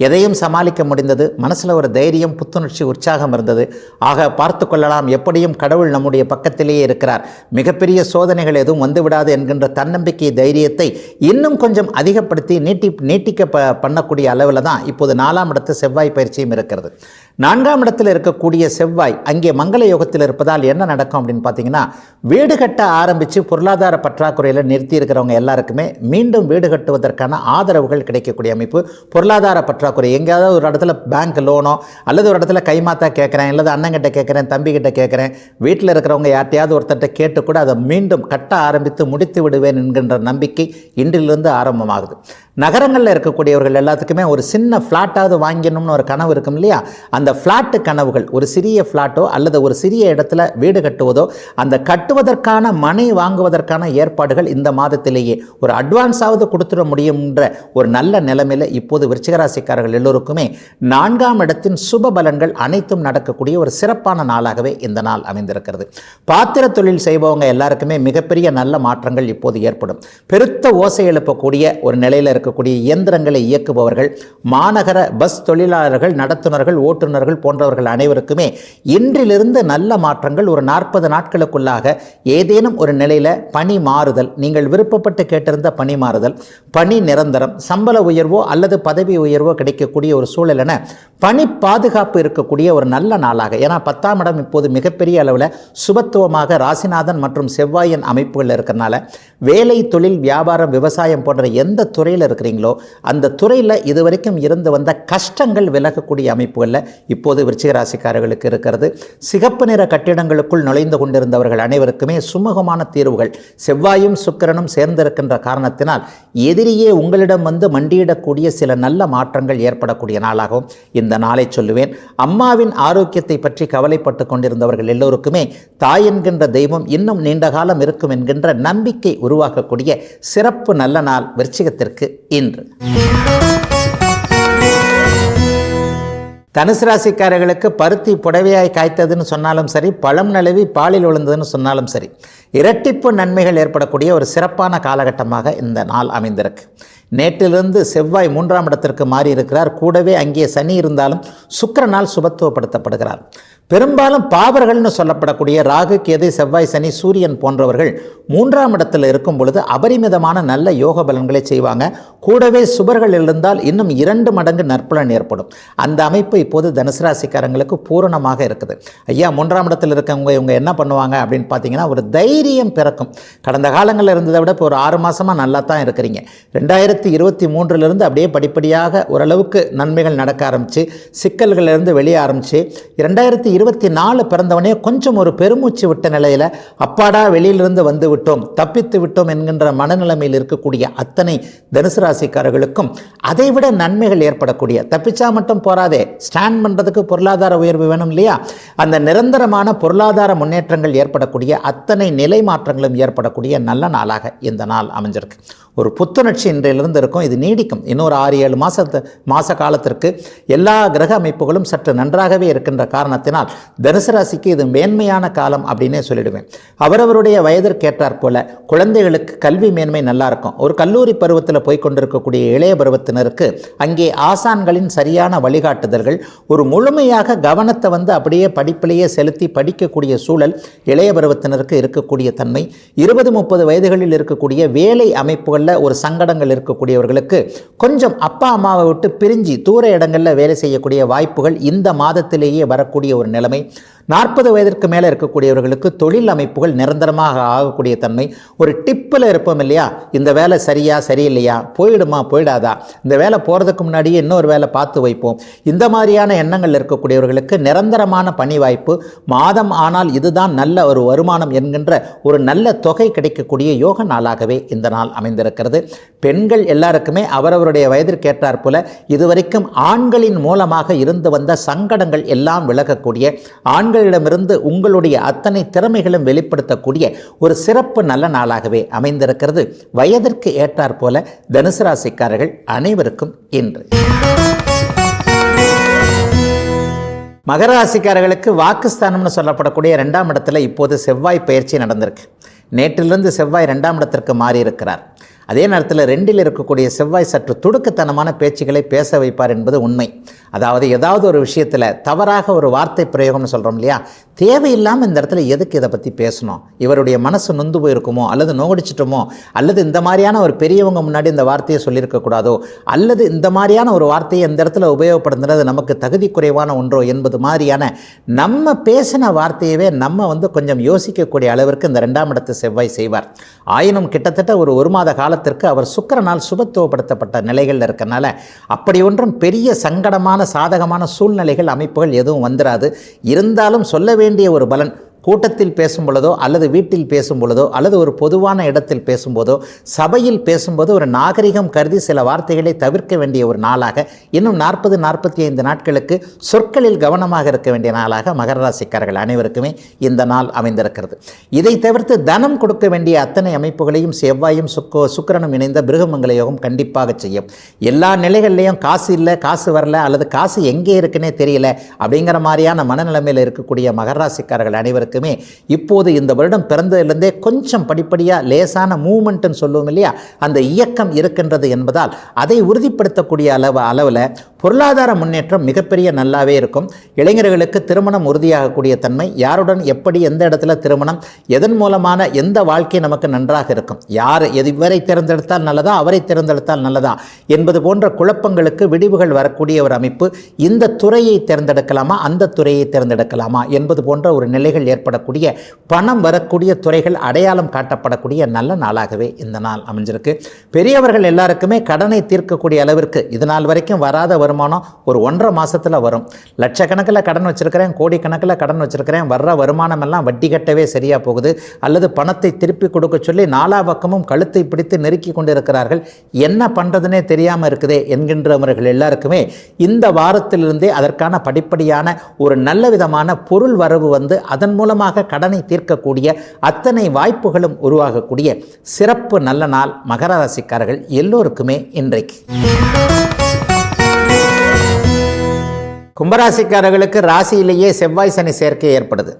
S1: எதையும் சமாளிக்க முடிந்தது, மனசில் ஒரு தைரியம், புத்துணர்ச்சி, உற்சாகம் இருந்தது. ஆக பார்த்து கொள்ளலாம், எப்படியும் கடவுள் நம்முடைய பக்கத்திலேயே இருக்கிறார், மிகப்பெரிய சோதனைகள் எதுவும் வந்துவிடாது என்கின்ற தன்னம்பிக்கை, தைரியத்தை இன்னும் கொஞ்சம் அதிகப்படுத்தி நீட்டிக்க பண்ணக்கூடிய அளவில் தான் இப்போது 4ஆம் இடத்து செவ்வாய் பயிற்சியும் இருக்கிறது. 4ஆம் இடத்தில் இருக்கக்கூடிய செவ்வாய் அங்கே மங்கள யோகத்தில் இருப்பதால் என்ன நடக்கும் அப்படின்னு பார்த்தீங்கன்னா, வீடு கட்ட ஆரம்பித்து பொருளாதார பற்றாக்குறையில் நிறுத்தி இருக்கிறவங்க எல்லாருக்குமே மீண்டும் வீடு கட்டுவதற்கான ஆதரவுகள் கிடைக்கக்கூடிய அமைப்பு. பொருளாதார பற்றாக்குறை, எங்கேயாவது ஒரு இடத்துல பேங்க் லோனோ அல்லது ஒரு இடத்துல கைமாத்தா கேட்குறேன், அல்லது அண்ணங்கிட்ட கேட்குறேன், தம்பிக்கிட்ட கேட்குறேன், வீட்டில் இருக்கிறவங்க யார்ட்டையாவது ஒருத்தர்கிட்ட கேட்டு கூட அதை மீண்டும் கட்ட ஆரம்பித்து முடித்து விடுவேன் என்கின்ற நம்பிக்கை இன்றிலிருந்து ஆரம்பமாகுது. நகரங்களில் இருக்கக்கூடியவர்கள் எல்லாத்துக்குமே ஒரு சின்ன ஃப்ளாட்டாவது வாங்கிடணும்னு ஒரு கனவு இருக்கும் இல்லையா, அந்த ஃப்ளாட்டு கனவுகள், ஒரு சிறிய ஃப்ளாட்டோ அல்லது ஒரு சிறிய இடத்துல வீடு கட்டுவதோ, அந்த கட்டுவதற்கான மனை வாங்குவதற்கான ஏற்பாடுகள் இந்த மாதத்திலேயே ஒரு அட்வான்ஸாவது கொடுத்துட முடியும்ன்ற ஒரு நல்ல நிலைமையில் இப்போது விருச்சிக ராசிக்காரர்கள் எல்லோருக்குமே 4ஆம் இடத்தின் சுப பலன்கள் அனைத்தும் நடக்கக்கூடிய ஒரு சிறப்பான நாளாகவே இந்த நாள் அமைந்திருக்கிறது. பாத்திர தொழில் செய்பவங்க எல்லாருக்குமே மிகப்பெரிய நல்ல மாற்றங்கள் இப்போது ஏற்படும். பெருத்த ஓசை எழுப்பக்கூடிய ஒரு நிலையில் இருக்கக்கூடிய இயந்திரங்களை இயக்குபவர்கள், மாநகர பஸ் தொழிலாளர்கள், நடத்துனர்கள், ஓட்டுநர்கள் போன்றவர்கள் அனைவருக்குமே இன்றிலிருந்து நல்ல மாற்றங்கள் ஒரு 40 நாட்களுக்குள்ளாக ஏதேனும் ஒரு நிலையில் பணி மாறுதல், நீங்கள் விருப்பப்பட்டு கேட்டிருந்த பணி மாறுதல், பணி நிரந்தரம், சம்பள உயர்வோ அல்லது பதவி உயர்வோ கிடைக்கக்கூடிய ஒரு சூழல் என பணி பாதுகாப்பு இருக்கக்கூடிய ஒரு நல்ல நாளாக, ஏன்னா 10ஆம் இடம் இப்போது மிகப்பெரிய அளவில் சுபத்துவமாக ராசிநாதன் மற்றும் செவ்வாயின் அமைப்புகள் இருக்கிறனால வேலை, தொழில், வியாபாரம், விவசாயம் போன்ற எந்த துறையில் இருக்கிறீங்களோ அந்த துறையில் இதுவரைக்கும் இருந்து வந்த கஷ்டங்கள் விலகக்கூடிய அமைப்புகளில் இப்போது விருச்சிக ராசிக்காரர்களுக்கு இருக்கிறது. சிகப்பு நிற கட்டிடங்களுக்குள் நுழைந்து கொண்டிருந்தவர்கள் அனைவருக்குமே சுமூகமான தீர்வுகள் செவ்வாயும் சுக்கிரனும் சேர்ந்திருக்கின்ற காரணத்தினால் எதிரியே உங்களிடம் வந்து மண்டியிடக்கூடிய சில நல்ல மாற்றங்கள் ஏற்படக்கூடிய நாளாகவும் இந்த நாளை சொல்லுவேன். அம்மாவின் ஆரோக்கியத்தை பற்றி கவலைப்பட்டு கொண்டிருந்தவர்கள் எல்லோருக்குமே தாய் என்கின்ற தெய்வம் இன்னும் நீண்ட காலம் இருக்கும் என்கின்ற நம்பிக்கை உருவாக்கக்கூடிய சிறப்பு நல்ல நாள் விருச்சிகத்திற்கு இன்று. தனுசு ராசிக்காரர்களுக்கு பருத்தி புடவையாய் காய்த்ததுன்னு சொன்னாலும் சரி, பழம் நழுவி பாலில் விழுந்ததுன்னு சொன்னாலும் சரி, இரட்டிப்பு நன்மைகள் ஏற்படக்கூடிய ஒரு சிறப்பான காலகட்டமாக இந்த நாள் அமைந்திருக்கு. நேற்றிலிருந்து செவ்வாய் 3ஆம் இடத்திற்கு மாறி இருக்கிறார். கூடவே அங்கே சனி இருந்தாலும் சுக்கிரனால் சுபத்துவப்படுத்தப்படுகிறார். பெரும்பாலும் பாவர்கள்னு சொல்லப்படக்கூடிய ராகு, கேது, செவ்வாய், சனி, சூரியன் போன்றவர்கள் 3ஆம் இடத்தில் இருக்கும் பொழுது அபரிமிதமான நல்ல யோக பலன்களை செய்வாங்க. கூடவே சுபர்கள் இருந்தால் இன்னும் 2 மடங்கு நற்பலன் ஏற்படும். அந்த அமைப்பு இப்போது தனுசு ராசிக்காரங்களுக்கு பூரணமாக இருக்குது. ஐயா, 3ஆம் இடத்தில் இருக்கவங்க இவங்க என்ன பண்ணுவாங்க அப்படின்னு பார்த்தீங்கன்னா, ஒரு தைரியம் பிறக்கும். கடந்த காலங்களில் இருந்ததை விட இப்போ ஒரு 6 மாதமாக நல்லா தான் இருக்கிறீங்க. 2023 அப்படியே படிப்படியாக ஓரளவுக்கு நன்மைகள் நடக்க ஆரம்பித்து, சிக்கல்களிலிருந்து வெளியே ஆரம்பித்து 2024 பிறந்தவனே கொஞ்சம் ஒரு பெருமூச்சு விட்ட நிலையில் அப்பாடா வெளியிலிருந்து வந்து விட்டோம், தப்பித்து விட்டோம் என்கின்ற மனநிலைமையில் இருக்கக்கூடிய அத்தனை தனுசு ராசிக்காரர்களுக்கும் அதைவிட நன்மைகள் ஏற்படக்கூடிய, தப்பிச்சா மட்டும் போராதே, ஸ்டாண்ட் பண்ணுறதுக்கு பொருளாதார உயர்வு வேணும் இல்லையா, அந்த நிரந்தரமான பொருளாதார முன்னேற்றங்கள் ஏற்படக்கூடிய அத்தனை நிலை மாற்றங்களும் ஏற்படக்கூடிய நல்ல நாளாக இந்த நாள் அமைஞ்சிருக்கு. ஒரு புத்துணர்ச்சி இன்றையிலிருந்து இருக்கும். இது நீடிக்கும். இன்னொரு 6-7 மாத காலத்திற்கு எல்லா கிரக அமைப்புகளும் சற்று நன்றாகவே இருக்கின்ற காரணத்தினால் தனுசு ராசிக்கு இது மேன்மையான காலம் அப்படின்னே சொல்லிடுவேன். அவரவருடைய வயதிற்கேற்றாற் போல குழந்தைகளுக்கு கல்வி மேன்மை நல்லா இருக்கும். ஒரு கல்லூரி பருவத்தில் போய்கொண்டிருக்கக்கூடிய இளைய பருவத்தினருக்கு அங்கே ஆசான்களின் சரியான வழிகாட்டுதல்கள், ஒரு முழுமையாக கவனத்தை அப்படியே படிப்பிலேயே செலுத்தி படிக்கக்கூடிய சூழல் இளைய பருவத்தினருக்கு இருக்கக்கூடிய தன்மை, 20-30 வயதுகளில் இருக்கக்கூடிய வேலை அமைப்புகள் ஒரு சங்கடங்கள் இருக்கக்கூடியவர்களுக்கு கொஞ்சம் அப்பா அம்மாவை விட்டு பிரிஞ்சு தூர இடங்களில் வேலை செய்யக்கூடிய வாய்ப்புகள் இந்த மாதத்திலேயே வரக்கூடிய ஒரு நிலைமை. 40 வயதிற்கு மேலே இருக்கக்கூடியவர்களுக்கு தொழில் அமைப்புகள் நிரந்தரமாக ஆகக்கூடிய தன்மை. ஒரு டிப்பில் இருப்போம் இல்லையா, இந்த வேலை சரியா சரியில்லையா, போயிடுமா போயிடாதா, இந்த வேலை போகிறதுக்கு முன்னாடியே இன்னொரு வேலை பார்த்து வைப்போம், இந்த மாதிரியான எண்ணங்கள் இருக்கக்கூடியவர்களுக்கு நிரந்தரமான பணி வாய்ப்பு, மாதம் ஆனால் இதுதான் நல்ல ஒரு வருமானம் என்கின்ற ஒரு நல்ல தொகை கிடைக்கக்கூடிய யோக நாளாகவே இந்த நாள் அமைந்திருக்கிறது. பெண்கள் எல்லாருக்குமே அவரவருடைய வயதிற்கேற்றாற் போல இதுவரைக்கும் ஆண்களின் மூலமாக இருந்து வந்த சங்கடங்கள் எல்லாம் விலகக்கூடிய, ஆண்களிடமிருந்து உங்களுடைய அத்தனை திறமைகளும் வெளிப்படுத்தக்கூடிய ஒரு சிறப்பு நல்ல நாளாகவே அமைந்திருக்கிறது. வயதிற்கு ஏற்றாற் போல தனுசு ராசிக்காரர்கள் அனைவருக்கும் இன்று. மகர ராசிக்காரர்களுக்கு வாக்குஸ்தானம்னு சொல்லப்படக்கூடிய 2ஆம் இடத்துல இப்போது செவ்வாய் பயிற்சி நடந்திருக்கு. நேற்றிலிருந்து செவ்வாய் 2ஆம் இடத்திற்கு மாறி இருக்கிறார். அதே நேரத்தில் 2இல் இருக்கக்கூடிய செவ்வாய் சற்று துடுக்குத்தனமான பேச்சுக்களை பேச வைப்பார் என்பது உண்மை. அதாவது ஏதாவது ஒரு விஷயத்தில் தவறாக ஒரு வார்த்தை பிரயோகம்னு சொல்கிறோம் இல்லையா, தேவையில்லாமல் இந்த இடத்துல எதுக்கு இதை பற்றி பேசணும், இவருடைய மனசு நொந்து போயிருக்குமோ அல்லது நோகடிச்சிட்டோமோ, அல்லது இந்த மாதிரியான ஒரு பெரியவங்க முன்னாடி இந்த வார்த்தையை சொல்லியிருக்கக்கூடாதோ, அல்லது இந்த மாதிரியான ஒரு வார்த்தையை இந்த இடத்துல உபயோகப்படுத்துறது நமக்கு தகுதி குறைவான ஒன்றோ என்பது மாதிரியான நம்ம பேசின வார்த்தையவே நம்ம கொஞ்சம் யோசிக்கக்கூடிய அளவிற்கு இந்த 2ஆம் இடத்து செவ்வாய் செய்வார். ஆயினும் கிட்டத்தட்ட ஒரு மாத காலத்திற்கு அவர் சுக்கிரனால் சுபத்துவப்படுத்தப்பட்ட நிலைகள் இருக்கனால அப்படி ஒன்றும் பெரிய சங்கடமான சாதகமான சூழ்நிலைகள் அமைப்புகள் எதுவும் வந்துடாது. இருந்தாலும் சொல்ல வேண்டிய ஒரு பலன், கூட்டத்தில் பேசும் பொழுதோ அல்லது வீட்டில் பேசும் பொழுதோ அல்லது ஒரு பொதுவான இடத்தில் பேசும்போதோ சபையில் பேசும்போது ஒரு நாகரிகம் கருதி சில வார்த்தைகளை தவிர்க்க வேண்டிய ஒரு நாளாக, இன்னும் 40-45 நாட்களுக்கு சொற்களில் கவனமாக இருக்க வேண்டிய நாளாக மகர ராசிக்காரர்கள் அனைவருக்குமே இந்த நாள் அமைந்திருக்கிறது. இதை தவிர்த்து தனம் கொடுக்க வேண்டிய அத்தனை அமைப்புகளையும் செவ்வாயும் சுக்கிரனும் இணைந்த பிருகமங்கல யோகம் கண்டிப்பாக செய்யும். எல்லா நிலைகள்லையும் காசு இல்லை, காசு வரல, அல்லது காசு எங்கே இருக்குன்னே தெரியல அப்படிங்கிற மாதிரியான மனநிலைமையில் இருக்கக்கூடிய மகர ராசிக்காரர்கள் அனைவருக்குமே இப்போது இந்த வருடம் பிறந்ததிலிருந்தே கொஞ்சம் படிப்படியாக லேசான மூவ்மெண்ட்னு சொல்லுவோம் இல்லையா, அந்த இயக்கம் இருக்கின்றது என்பதால் அதை உறுதிப்படுத்தக்கூடிய அளவில் பொருளாதார முன்னேற்றம் மிகப்பெரிய நல்லாவே இருக்கும். இளைஞர்களுக்கு திருமணம் உறுதியாகக்கூடிய தன்மை, யாருடன் எப்படி எந்த இடத்துல திருமணம், எதன் மூலமான எந்த வாழ்க்கை நமக்கு நன்றாக இருக்கும், யார் இவரை தேர்ந்தெடுத்தால் நல்லதா அவரை தேர்ந்தெடுத்தால் நல்லதா என்பது போன்ற குழப்பங்களுக்கு விடிவுகள் வரக்கூடிய ஒரு அமைப்பு. இந்த துறையை தேர்ந்தெடுக்கலாமா அந்த துறையை தேர்ந்தெடுக்கலாமா என்பது போன்ற ஒரு நிலைகள் ஏற்படக்கூடிய, பணம் வரக்கூடிய துறைகள் அடையாளம் காட்டப்படக்கூடிய நல்ல நாளாகவே இந்த நாள் அமைஞ்சிருக்கு. பெரியவர்கள் எல்லாருக்குமே கடனை தீர்க்கக்கூடிய அளவிற்கு இது நாள் வரைக்கும் வராத வருமானம் ஒரு 1.5 மாதத்தில் வரும். லட்சக்கணக்கில் கடன் வச்சிருக்கிறேன், கோடிக்கணக்கில் கடன் வச்சிருக்கிறேன், வர்ற வருமானம் எல்லாம் வட்டி கட்டவே சரியாக போகுது, அல்லது பணத்தை திருப்பி கொடுக்க சொல்லி நாலா பக்கமும் கழுத்தை பிடித்து நெருக்கி கொண்டு இருக்கிறார்கள், என்ன பண்ணுறதுனே தெரியாமல் இருக்குதே என்கின்றவர்கள் எல்லாருக்குமே இந்த வாரத்திலிருந்தே அதற்கான படிப்படியான ஒரு நல்ல விதமான பொருள் வரவு வந்து அதன் மூலமாக கடனை தீர்க்கக்கூடிய அத்தனை வாய்ப்புகளும் உருவாகக்கூடிய சிறப்பு நல்ல நாள் மகர ராசிக்காரர்கள் எல்லோருக்குமே இன்றைக்கு. கும்பராசிக்காரர்களுக்கு ராசியிலேயே செவ்வாய் சனி சேர்க்கை ஏற்படுது.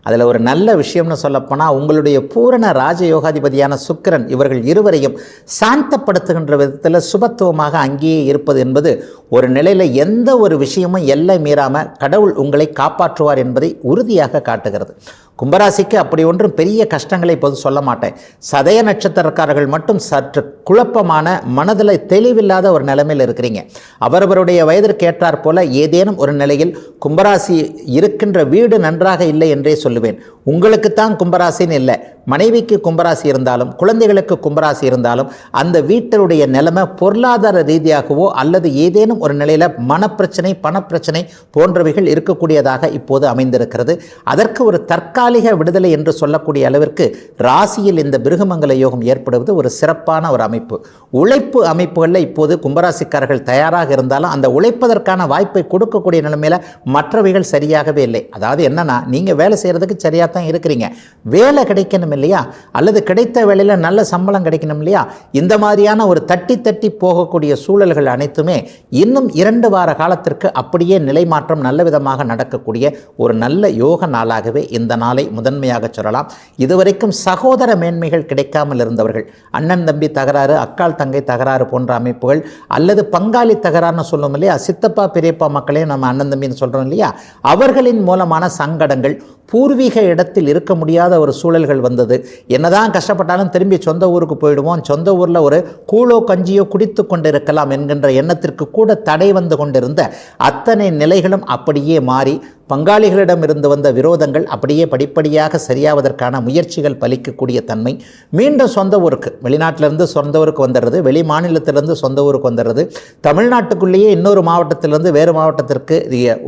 S1: அதில் ஒரு நல்ல விஷயம்னு சொல்லப்போனால் உங்களுடைய பூரண ராஜயோகாதிபதியான சுக்கிரன் இவர்கள் இருவரையும் சாந்தப்படுத்துகின்ற விதத்தில் சுபத்துவமாக அங்கேயே இருப்பது என்பது ஒரு நிலையில் எந்த ஒரு விஷயமும் எல்லை மீறாமல் கடவுள் உங்களை காப்பாற்றுவார் என்பதை உறுதியாக காட்டுகிறது. கும்பராசிக்கு அப்படி ஒன்றும் பெரிய கஷ்டங்களை இப்போது சொல்ல மாட்டேன். சதய நட்சத்திரக்காரர்கள் மட்டும் சற்று குழப்பமான மனதில் தெளிவில்லாத ஒரு நிலைமையில் இருக்கிறீங்க. அவரவருடைய வயதிற்கு ஏற்றாற் போல ஏதேனும் ஒரு நிலையில் கும்பராசி இருக்கின்ற வீடு நன்றாக இல்லை என்றே சொல்லுவேன். உங்களுக்குத்தான் கும்பராசின்னு இல்லை, மனைவிக்கு கும்பராசி இருந்தாலும் குழந்தைகளுக்கு கும்பராசி இருந்தாலும் அந்த வீட்டினுடைய நிலைமை பொருளாதார ரீதியாகவோ அல்லது ஏதேனும் ஒரு நிலையில் மனப்பிரச்சனை பணப்பிரச்சனை போன்றவைகள் இருக்கக்கூடியதாக இப்போது அமைந்திருக்கிறது. அதற்கு ஒரு தற்காலிக விடுதலை என்று சொல்லக்கூடிய அளவிற்கு ராசியில் இந்த பிருகமங்கல யோகம் ஏற்படுவது ஒரு சிறப்பான ஒரு அமைப்பு. உழைப்பு அமைப்புகளில் இப்போது கும்பராசிக்காரர்கள் தயாராக இருந்தாலும் அந்த உழைப்பதற்கான வாய்ப்பை கொடுக்கக்கூடிய நிலைமையில் மற்றவைகள் சரியாகவே இல்லை. அதாவது என்னன்னா, நீங்கள் வேலை செய்கிறதுக்கு சரியாக தான் இருக்கிறீங்க, வேலை கிடைக்கணும் இல்லையா, அல்லது கிடைத்த வேலையில் நல்ல சம்பளம் கிடைக்கணும் இல்லையா, இந்த மாதிரியான ஒரு தட்டி தட்டி போகக்கூடிய சூழல்கள் அனைத்துமே இன்னும் 2 வார காலத்திற்கு அப்படியே நிலை மாற்றம் நல்ல விதமாக நடக்கக்கூடிய ஒரு நல்ல யோக நாளாகவே இந்த நாளை முதன்மையாக சொல்லலாம். இதுவரைக்கும் சகோதர மேன்மைகள் கிடைக்காமல் இருந்தவர்கள், அண்ணன் தம்பி தகராறு, அக்கால் தங்கை தகராறு போன்ற அமைப்புகள், அல்லது பங்காளி தகராறுன்னு சொல்லுவோம் இல்லையா, சித்தப்பா பெரியப்பா மக்களையும் நம்ம அண்ணன் தம்பின்னு சொல்கிறோம் இல்லையா, அவர்களின் மூலமான சங்கடங்கள், பூர்வீக இடத்தில் இருக்க முடியாத ஒரு சூழல்கள் வந்தது. என்னதான் கஷ்டப்பட்டாலும் திரும்பி சொந்த ஊருக்கு போயிடுவோம், சொந்த ஊரில் ஒரு கூழோ கஞ்சியோ குடித்து கொண்டு இருக்கலாம் என்கின்ற எண்ணத்திற்கு கூட தடை வந்து கொண்டிருந்த அத்தனை நிலைகளும் அப்படியே மாறி பங்காளிகளிடம் இருந்து வந்த விரோதங்கள் அப்படியே படிப்படியாக சரியாவதற்கான முயற்சிகள் பலிக்கக்கூடிய தன்மை, மீண்டும் சொந்த ஊருக்கு, வெளிநாட்டிலிருந்து சொந்த ஊருக்கு வந்துடுறது, வெளி மாநிலத்திலிருந்து சொந்த ஊருக்கு வந்துடுறது, தமிழ்நாட்டுக்குள்ளேயே இன்னொரு மாவட்டத்திலிருந்து வேறு மாவட்டத்திற்கு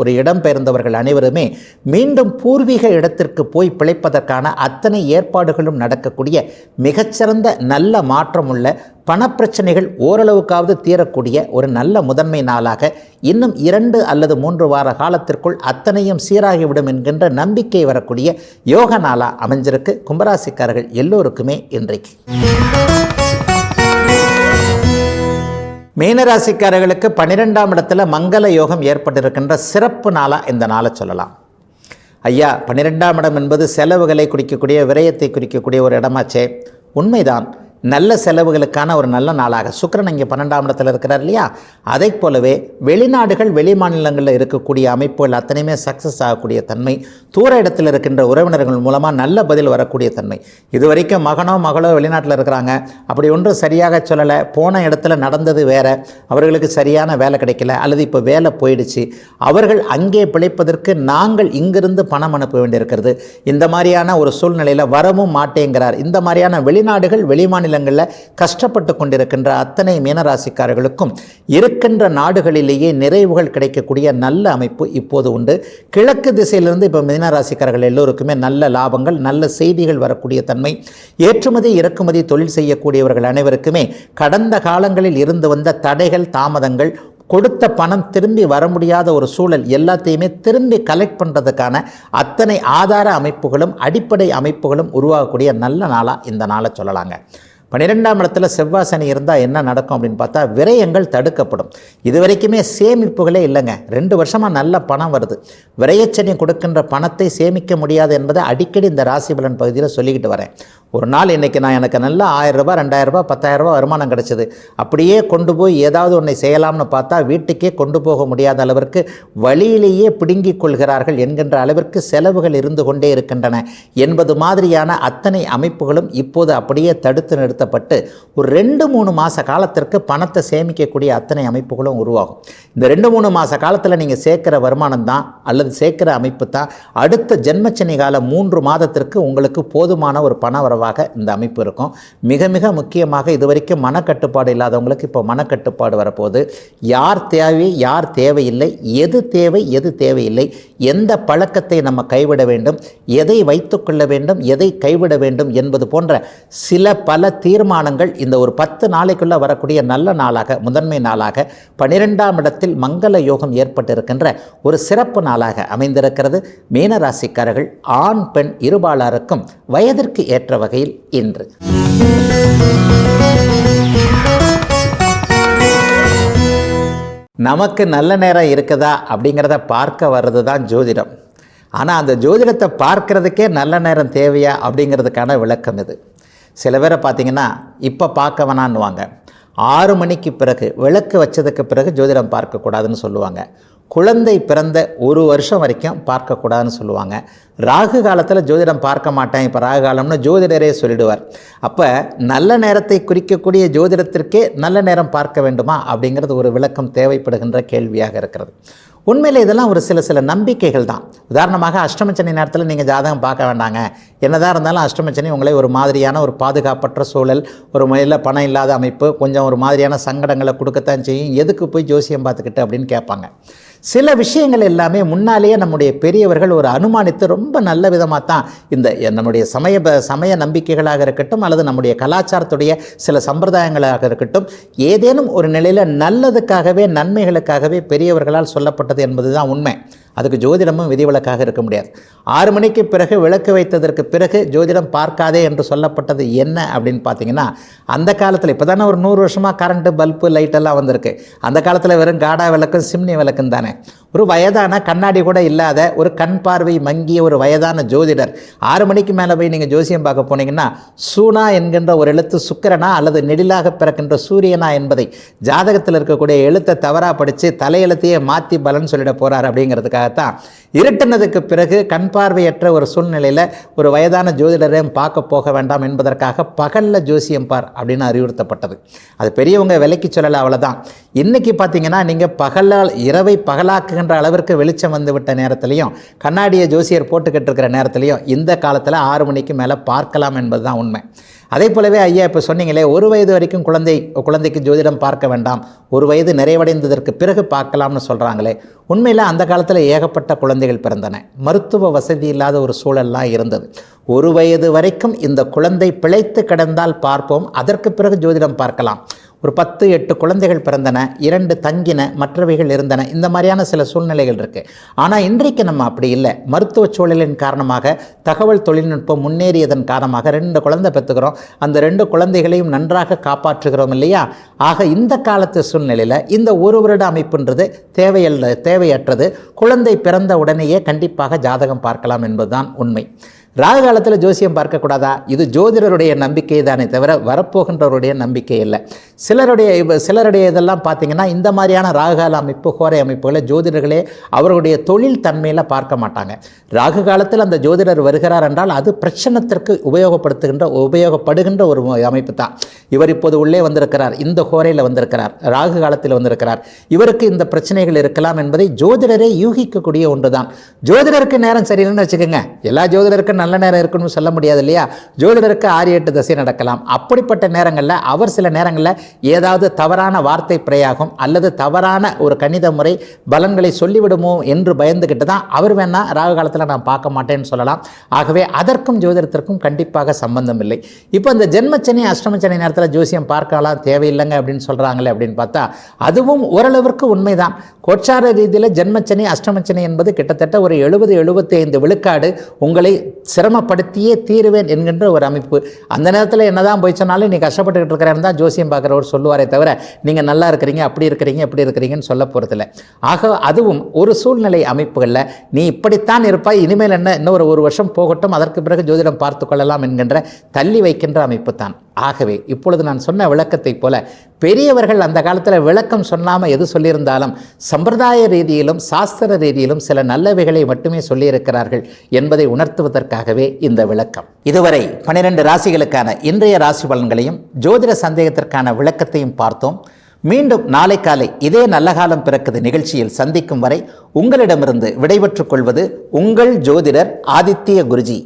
S1: ஒரு இடம் பெயர்ந்தவர்கள் அனைவருமே மீண்டும் பூர்வீக இடத்திற்கு போய் பிழைப்பதற்கான அத்தனை ஏற்பாடுகளும் நடக்கக்கூடிய மிகச்சிறந்த நல்ல மாற்றமுள்ள பணப்பிரச்சனைகள் ஓரளவுக்காவது தீரக்கூடிய ஒரு நல்ல முதன்மை நாளாக இன்னும் 2 அல்லது 3 வார காலத்திற்குள் அத்தனையும் சீராகிவிடும் என்கின்ற நம்பிக்கை வரக்கூடிய யோக நாளா அமைஞ்சிருக்கு கும்பராசிக்காரர்கள் எல்லோருக்குமே இன்றைக்கு. மீனராசிக்காரர்களுக்கு 12ஆம் இடத்துல மங்கள யோகம் ஏற்பட்டிருக்கின்ற சிறப்பு நாளாக இந்த நாளை சொல்லலாம். ஐயா, 12ஆம் இடம் என்பது செலவுகளை குறிக்கக்கூடிய, விரயத்தை குறிக்கக்கூடிய ஒரு இடமாச்சே. உண்மைதான், நல்ல செலவுகளுக்கான ஒரு நல்ல நாளாக சுக்கிரன் இங்கே 12ஆம் இடத்தில் இருக்கிறார் இல்லையா, அதை போலவே வெளிநாடுகள் வெளி மாநிலங்களில் இருக்கக்கூடிய அமைப்புகள் அத்தனையுமே சக்ஸஸ் ஆகக்கூடிய தன்மை, தூர இடத்தில் இருக்கின்ற உறவினர்கள் மூலமாக நல்ல பதில் வரக்கூடிய தன்மை. இதுவரைக்கும் மகனோ மகளோ வெளிநாட்டில் இருக்கிறாங்க, அப்படி ஒன்றும் சரியாக சொல்லலை, போன இடத்துல நடந்தது வேற, அவர்களுக்கு சரியான வேலை கிடைக்கல, அல்லது இப்போ வேலை போயிடுச்சு, அவர்கள் அங்கே பிழைப்பதற்கு நாங்கள் இங்கிருந்து பணம் அனுப்ப வேண்டியிருக்கிறது, இந்த மாதிரியான ஒரு சூழ்நிலையில் வரவும் மாட்டேங்கிறார். இந்த மாதிரியான வெளிநாடுகள் வெளி மாநில மாநிலங்களில் கஷ்டப்பட்டு கொண்டிருக்கின்ற அத்தனை மீனராசிக்காரர்களுக்கும் இருக்கின்ற நாடுகளிலேயே நிறைவுகள் கிடைக்கக்கூடிய நல்ல அமைப்பு இப்போது உண்டு. கிழக்கு திசையிலிருந்து இப்போ மீனராசிக்காரர்கள் எல்லோருக்குமே நல்ல லாபங்கள், நல்ல செய்திகள் வரக்கூடிய தன்மை. ஏற்றுமதி இறக்குமதி தொழில் செய்யக்கூடியவர்கள் அனைவருக்குமே கடந்த காலங்களில் இருந்து வந்த தடைகள், தாமதங்கள், கொடுத்த பணம் திரும்பி வர முடியாத ஒரு சூழல் எல்லாத்தையுமே திரும்பி கலெக்ட் பண்ணுறதுக்கான அத்தனை ஆதார அமைப்புகளும் அடிப்படை அமைப்புகளும் உருவாகக்கூடிய நல்ல நாளாக இந்த நாளை சொல்லலாங்க. 12ஆம் இடத்துல செவ்வாய் சனி இருந்தால் என்ன நடக்கும் அப்படின்னு பார்த்தா விரயங்கள் தடுக்கப்படும். இது வரைக்குமே சேமிப்புகளே இல்லைங்க. 2 வருஷமாக நல்ல பணம் வருது. விரயச்சனி கொடுக்கின்ற பணத்தை சேமிக்க முடியாது என்பதை அடிக்கடி இந்த ராசி பலன் பகுதியில் சொல்லிக்கிட்டு வரேன். ஒரு நாள் இன்றைக்கி எனக்கு நல்லா 1000 ரூபாய், 2000 ரூபாய், 10,000 ரூபாய் வருமானம் கிடச்சிது. அப்படியே கொண்டு போய் ஏதாவது ஒன்றை செய்யலாம்னு பார்த்தா வீட்டுக்கே கொண்டு போக முடியாத அளவிற்கு வழியிலேயே பிடுங்கிக் கொள்கிறார்கள் என்கின்ற அளவிற்கு செலவுகள் இருந்து கொண்டே இருக்கின்றன என்பது மாதிரியான அத்தனை அமைப்புகளும் இப்போது அப்படியே தடுத்து நிறுத்தப்பட்டு ஒரு 2-3 மாத காலத்திற்கு பணத்தை சேமிக்கக்கூடிய அத்தனை அமைப்புகளும் உருவாகும். இந்த 2-3 மாத காலத்தில் நீங்கள் சேர்க்கிற வருமானம் தான் அல்லது சேர்க்கிற அமைப்பு தான் அடுத்த ஜென்மச்சனி கால 3 மாதத்திற்கு உங்களுக்கு போதுமான ஒரு பண வரவாக இந்த அமைப்பு இருக்கும். மிக மிக முக்கியமாக இதுவரைக்கும் மனக்கட்டுப்பாடு இல்லாதவங்களுக்கு இப்போ மனக்கட்டுப்பாடு வரப்போகுது. யார் தேவை, யார் தேவையில்லை, எது தேவை, எது தேவையில்லை, எந்த பழக்கத்தை நம்ம கைவிட வேண்டும், எதை வைத்துக்கொள்ள வேண்டும், எதை கைவிட வேண்டும் என்பது போன்ற சில பல தீர்மானங்கள் இந்த ஒரு 10 நாளைக்குள்ள வரக்கூடிய நல்ல நாளாக, முதன்மை நாளாக 12ஆம் இடத்தில் மங்கள யோகம் ஏற்பட்டிருக்கின்ற ஒரு சிறப்பு நாளாக அமைந்திருக்கிறது. மீனராசிக்காரர்கள் ஆண் பெண் இருபாலாருக்கும் வயதிற்கு ஏற்ற வகையில் இன்று நமக்கு நல்ல நேரம் இருக்குதா அப்படிங்கிறத பார்க்க வர்றது தான் ஜோதிடம். ஆனால் அந்த ஜோதிடத்தை பார்க்கறதுக்கே நல்ல நேரம் தேவையா அப்படிங்கிறதுக்கான விளக்கம் இது. சில பேரை பார்த்திங்கன்னா இப்போ பார்க்க வேணான்னுவாங்க. 6 மணிக்கு பிறகு விளக்கு வச்சதுக்கு பிறகு ஜோதிடம் பார்க்கக்கூடாதுன்னு சொல்லுவாங்க. குழந்தை பிறந்த 1 வருஷம் வரைக்கும் பார்க்கக்கூடாதுன்னு சொல்லுவாங்க. ராகு காலத்தில் ஜோதிடம் பார்க்க மாட்டேன், இப்போ ராகு காலம்னு ஜோதிடரே சொல்லிடுவார். அப்போ நல்ல நேரத்தை குறிக்கக்கூடிய ஜோதிடத்திற்கே நல்ல நேரம் பார்க்க வேண்டுமா அப்படிங்கிறது ஒரு விளக்கம் தேவைப்படுகின்ற கேள்வியாக இருக்கிறது. உண்மையில் இதெல்லாம் ஒரு சில நம்பிக்கைகள் தான். உதாரணமாக அஷ்டமச்சனி நேரத்தில் நீங்கள் ஜாதகம் பார்க்க வேண்டாங்க, என்னதான் இருந்தாலும் அஷ்டமச்சனி உங்களை ஒரு மாதிரியான ஒரு பாதுகாப்பற்ற சூழல், ஒரு முறையில் பணம் இல்லாத அமைப்பு, கொஞ்சம் ஒரு மாதிரியான சங்கடங்களை கொடுக்கத்தான் செய்யும். எதுக்கு போய் ஜோசியம் பார்த்துக்கிட்டு அப்படின்னு கேட்பாங்க. சில விஷயங்கள் எல்லாமே முன்னாலேயே நம்முடைய பெரியவர்கள் ஒரு அனுமானித்து ரொம்ப நல்ல விதமாக தான் இந்த நம்முடைய சமய நம்பிக்கைகளாக இருக்கட்டும் அல்லது நம்முடைய கலாச்சாரத்துடைய சில சம்பிரதாயங்களாக இருக்கட்டும், ஏதேனும் ஒரு நிலையில் நல்லதுக்காகவே நன்மைகளுக்காகவே பெரியவர்களால் சொல்லப்பட்டது என்பது தான் உண்மை. அதுக்கு ஜோதிடமும் விதிவிலக்காக இருக்க முடியாது. 6 மணிக்கு பிறகு விளக்கு வைத்ததற்கு பிறகு ஜோதிடம் பார்க்காதே என்று சொல்லப்பட்டது என்ன அப்படின்னு பார்த்தீங்கன்னா, அந்த காலத்தில் இப்போ தானே ஒரு 100 வருஷமாக கரண்ட்டு, பல்பு, லைட்டெல்லாம் வந்திருக்கு. அந்த காலத்தில் வெறும் காடா விளக்கும் சிம்னி விளக்கும் தானே. ஒரு வயதான கண்ணாடி கூட இல்லாத ஒரு கண் பார்வை மங்கிய ஒரு வயதான ஜோதிடர் 6 மணிக்கு மேலே போய் நீங்கள் ஜோசியம் பார்க்க போனீங்கன்னா சூனா என்கின்ற ஒரு எழுத்து சுக்கிரனா அல்லது நெடிலாக பிறக்கின்ற சூரியனா என்பதை ஜாதகத்தில் இருக்கக்கூடிய எழுத்தை தவறாக படித்து தலையெழுத்தையே மாற்றி பலன் சொல்லிட போகிறார் அப்படிங்கிறதுக்காகத்தான் இருட்டினதுக்கு பிறகு கண் பார்வையற்ற ஒரு சூழ்நிலையில் ஒரு வயதான ஜோதிடரையும் பார்க்க போக வேண்டாம் என்பதற்காக பகலில் ஜோசியம் பார் அப்படின்னு அறிவுறுத்தப்பட்டது. அது பெரியவங்க விலைக்கு சொல்லலை, அவ்வளோதான். இன்றைக்கி பார்த்தீங்கன்னா நீங்கள் பகலால் இரவை பகலாக்குகின்ற அளவிற்கு வெளிச்சம் வந்து விட்ட நேரத்திலையும் கண்ணாடியை ஜோசியர் போட்டுக்கிட்டு இருக்கிற நேரத்திலையும் இந்த காலத்தில் 6 மணிக்கு மேலே பார்க்கலாம் என்பது தான் உண்மை. அதே போலவே ஐயா இப்போ சொன்னீங்களே 1 வயது வரைக்கும் குழந்தைக்கு ஜோதிடம் பார்க்க வேண்டாம், 1 வயது நிறைவடைந்ததற்கு பிறகு பார்க்கலாம்னு சொல்கிறாங்களே. உண்மையில் அந்த காலத்தில் ஏகப்பட்ட குழந்தைகள் பிறந்தன. மருத்துவ வசதி இல்லாத ஒரு சூழல்லாம் இருந்தது. 1 வயது வரைக்கும் இந்த குழந்தை பிழைத்து கிடந்தால் பார்ப்போம், அதற்கு பிறகு ஜோதிடம் பார்க்கலாம். ஒரு 10-8 குழந்தைகள் பிறந்தன, 2 தங்கின, மற்றவைகள் இருந்தன. இந்த மாதிரியான சில சூழ்நிலைகள் இருக்குது. ஆனால் இன்றைக்கு நம்ம அப்படி இல்லை. மருத்துவ சூழலின் காரணமாக, தகவல் தொழில்நுட்பம் முன்னேறியதன் காரணமாக 2 குழந்தை பெற்றுக்கிறோம். அந்த 2 குழந்தைகளையும் நன்றாக காப்பாற்றுகிறோம் இல்லையா? ஆக இந்த காலத்து சூழ்நிலையில் இந்த 1 வருட அமைப்புன்றது தேவையற்றது. குழந்தை பிறந்த உடனேயே கண்டிப்பாக ஜாதகம் பார்க்கலாம் என்பதுதான் உண்மை. ராகு காலத்தில் ஜோசியம் பார்க்கக்கூடாதா? இது ஜோதிடருடைய நம்பிக்கை தானே தவிர வரப்போகின்றவருடைய நம்பிக்கை இல்லை. சிலருடைய இதெல்லாம் பார்த்தீங்கன்னா இந்த மாதிரியான ராகுகால அமைப்பு, கோரை அமைப்புகளை ஜோதிடர்களே அவர்களுடைய தொழில் தன்மையில் பார்க்க மாட்டாங்க. ராகு காலத்தில் அந்த ஜோதிடர் வருகிறார் என்றால் அது பிரச்சனத்திற்கு உபயோகப்படுகின்ற ஒரு அமைப்பு தான். இவர் இப்போது உள்ளே வந்திருக்கிறார், இந்த கோரையில் வந்திருக்கிறார், ராகு காலத்தில் வந்திருக்கிறார், இவருக்கு இந்த பிரச்சனைகள் இருக்கலாம் என்பதை ஜோதிடரே யூகிக்கக்கூடிய ஒன்று தான். ஜோதிடருக்கு நேரம் சரியில்லைன்னு வச்சுக்கோங்க, எல்லா ஜோதிடருக்கும் நல்ல நேரம் இருக்குன்னு சொல்ல முடியாது இல்லையா? ஜோதிடருக்கு 6-8 திசை நடக்கலாம். அப்படிப்பட்ட நேரங்களில் அவர் சில நேரங்களில் ஏதாவது தவறான வார்த்தை பிரயாகம் அல்லது தவறான ஒரு கணித முறை பலன்களை சொல்லிவிடுமோ என்று பயந்துக்கிட்டு தான் அவர் வேணா ராகு காலத்தில் நான் பார்க்க மாட்டேன்னு சொல்லலாம். ஆகவே அதற்கும் ஜோதிடத்திற்கும் கண்டிப்பாக சம்பந்தம் இல்லை. இப்போ இந்த ஜென்மச்சனி அஷ்டமச்சனி நேரத்தில் ஜோசியம் பார்க்கலாம் தேவையில்லைங்க அப்படின்னு சொல்கிறாங்களே அப்படின்னு பார்த்தா அதுவும் ஓரளவிற்கு உண்மைதான். கோச்சார ரீதியில் ஜென்மச்சனி அஷ்டமச்சனி என்பது கிட்டத்தட்ட ஒரு 70-75 விழுக்காடு உங்களை சிரமப்படுத்தியே தீருவேன் என்கின்ற ஒரு அமைப்பு. அந்த நேரத்தில் என்னதான் போய் சொன்னாலும் நீ கஷ்டப்பட்டுக்கிட்டு இருக்கிறேன்னு தான் ஜோசியம் பார்க்குறவர் சொல்லுவாரே தவிர நீங்கள் நல்லா இருக்கிறீங்க அப்படி இருக்கிறீங்க இப்படி இருக்கிறீங்கன்னு சொல்ல போகிறதில்ல. ஆக அதுவும் ஒரு சூழ்நிலை அமைப்புகளில் நீ இப்படித்தான் இருப்பாய், இனிமேல் என்ன இன்னும் ஒரு வருஷம் போகட்டும் அதற்கு பிறகு ஜோதிடம் பார்த்து கொள்ளலாம் என்கின்ற தள்ளி வைக்கின்ற அமைப்பு தான். ஆகவே இப்பொழுது நான் சொன்ன விளக்கத்தைப் போல பெரியவர்கள் அந்த காலத்தில் விளக்கம் சொல்லாமல் எது சொல்லியிருந்தாலும் சம்பிரதாய ரீதியிலும் சாஸ்திர ரீதியிலும் சில நல்லவைகளை மட்டுமே சொல்லியிருக்கிறார்கள் என்பதை உணர்த்துவதற்காகவே இந்த விளக்கம். இதுவரை 12 ராசிகளுக்கான இன்றைய ராசி பலன்களையும் ஜோதிட சந்தேகத்திற்கான விளக்கத்தையும் பார்த்தோம். மீண்டும் நாளை காலை இதே நல்ல காலம் பிறக்குது நிகழ்ச்சியில் சந்திக்கும் வரை உங்களிடமிருந்து விடைபெற்றுக் கொள்வது உங்கள் ஜோதிடர் ஆதித்ய குருஜி.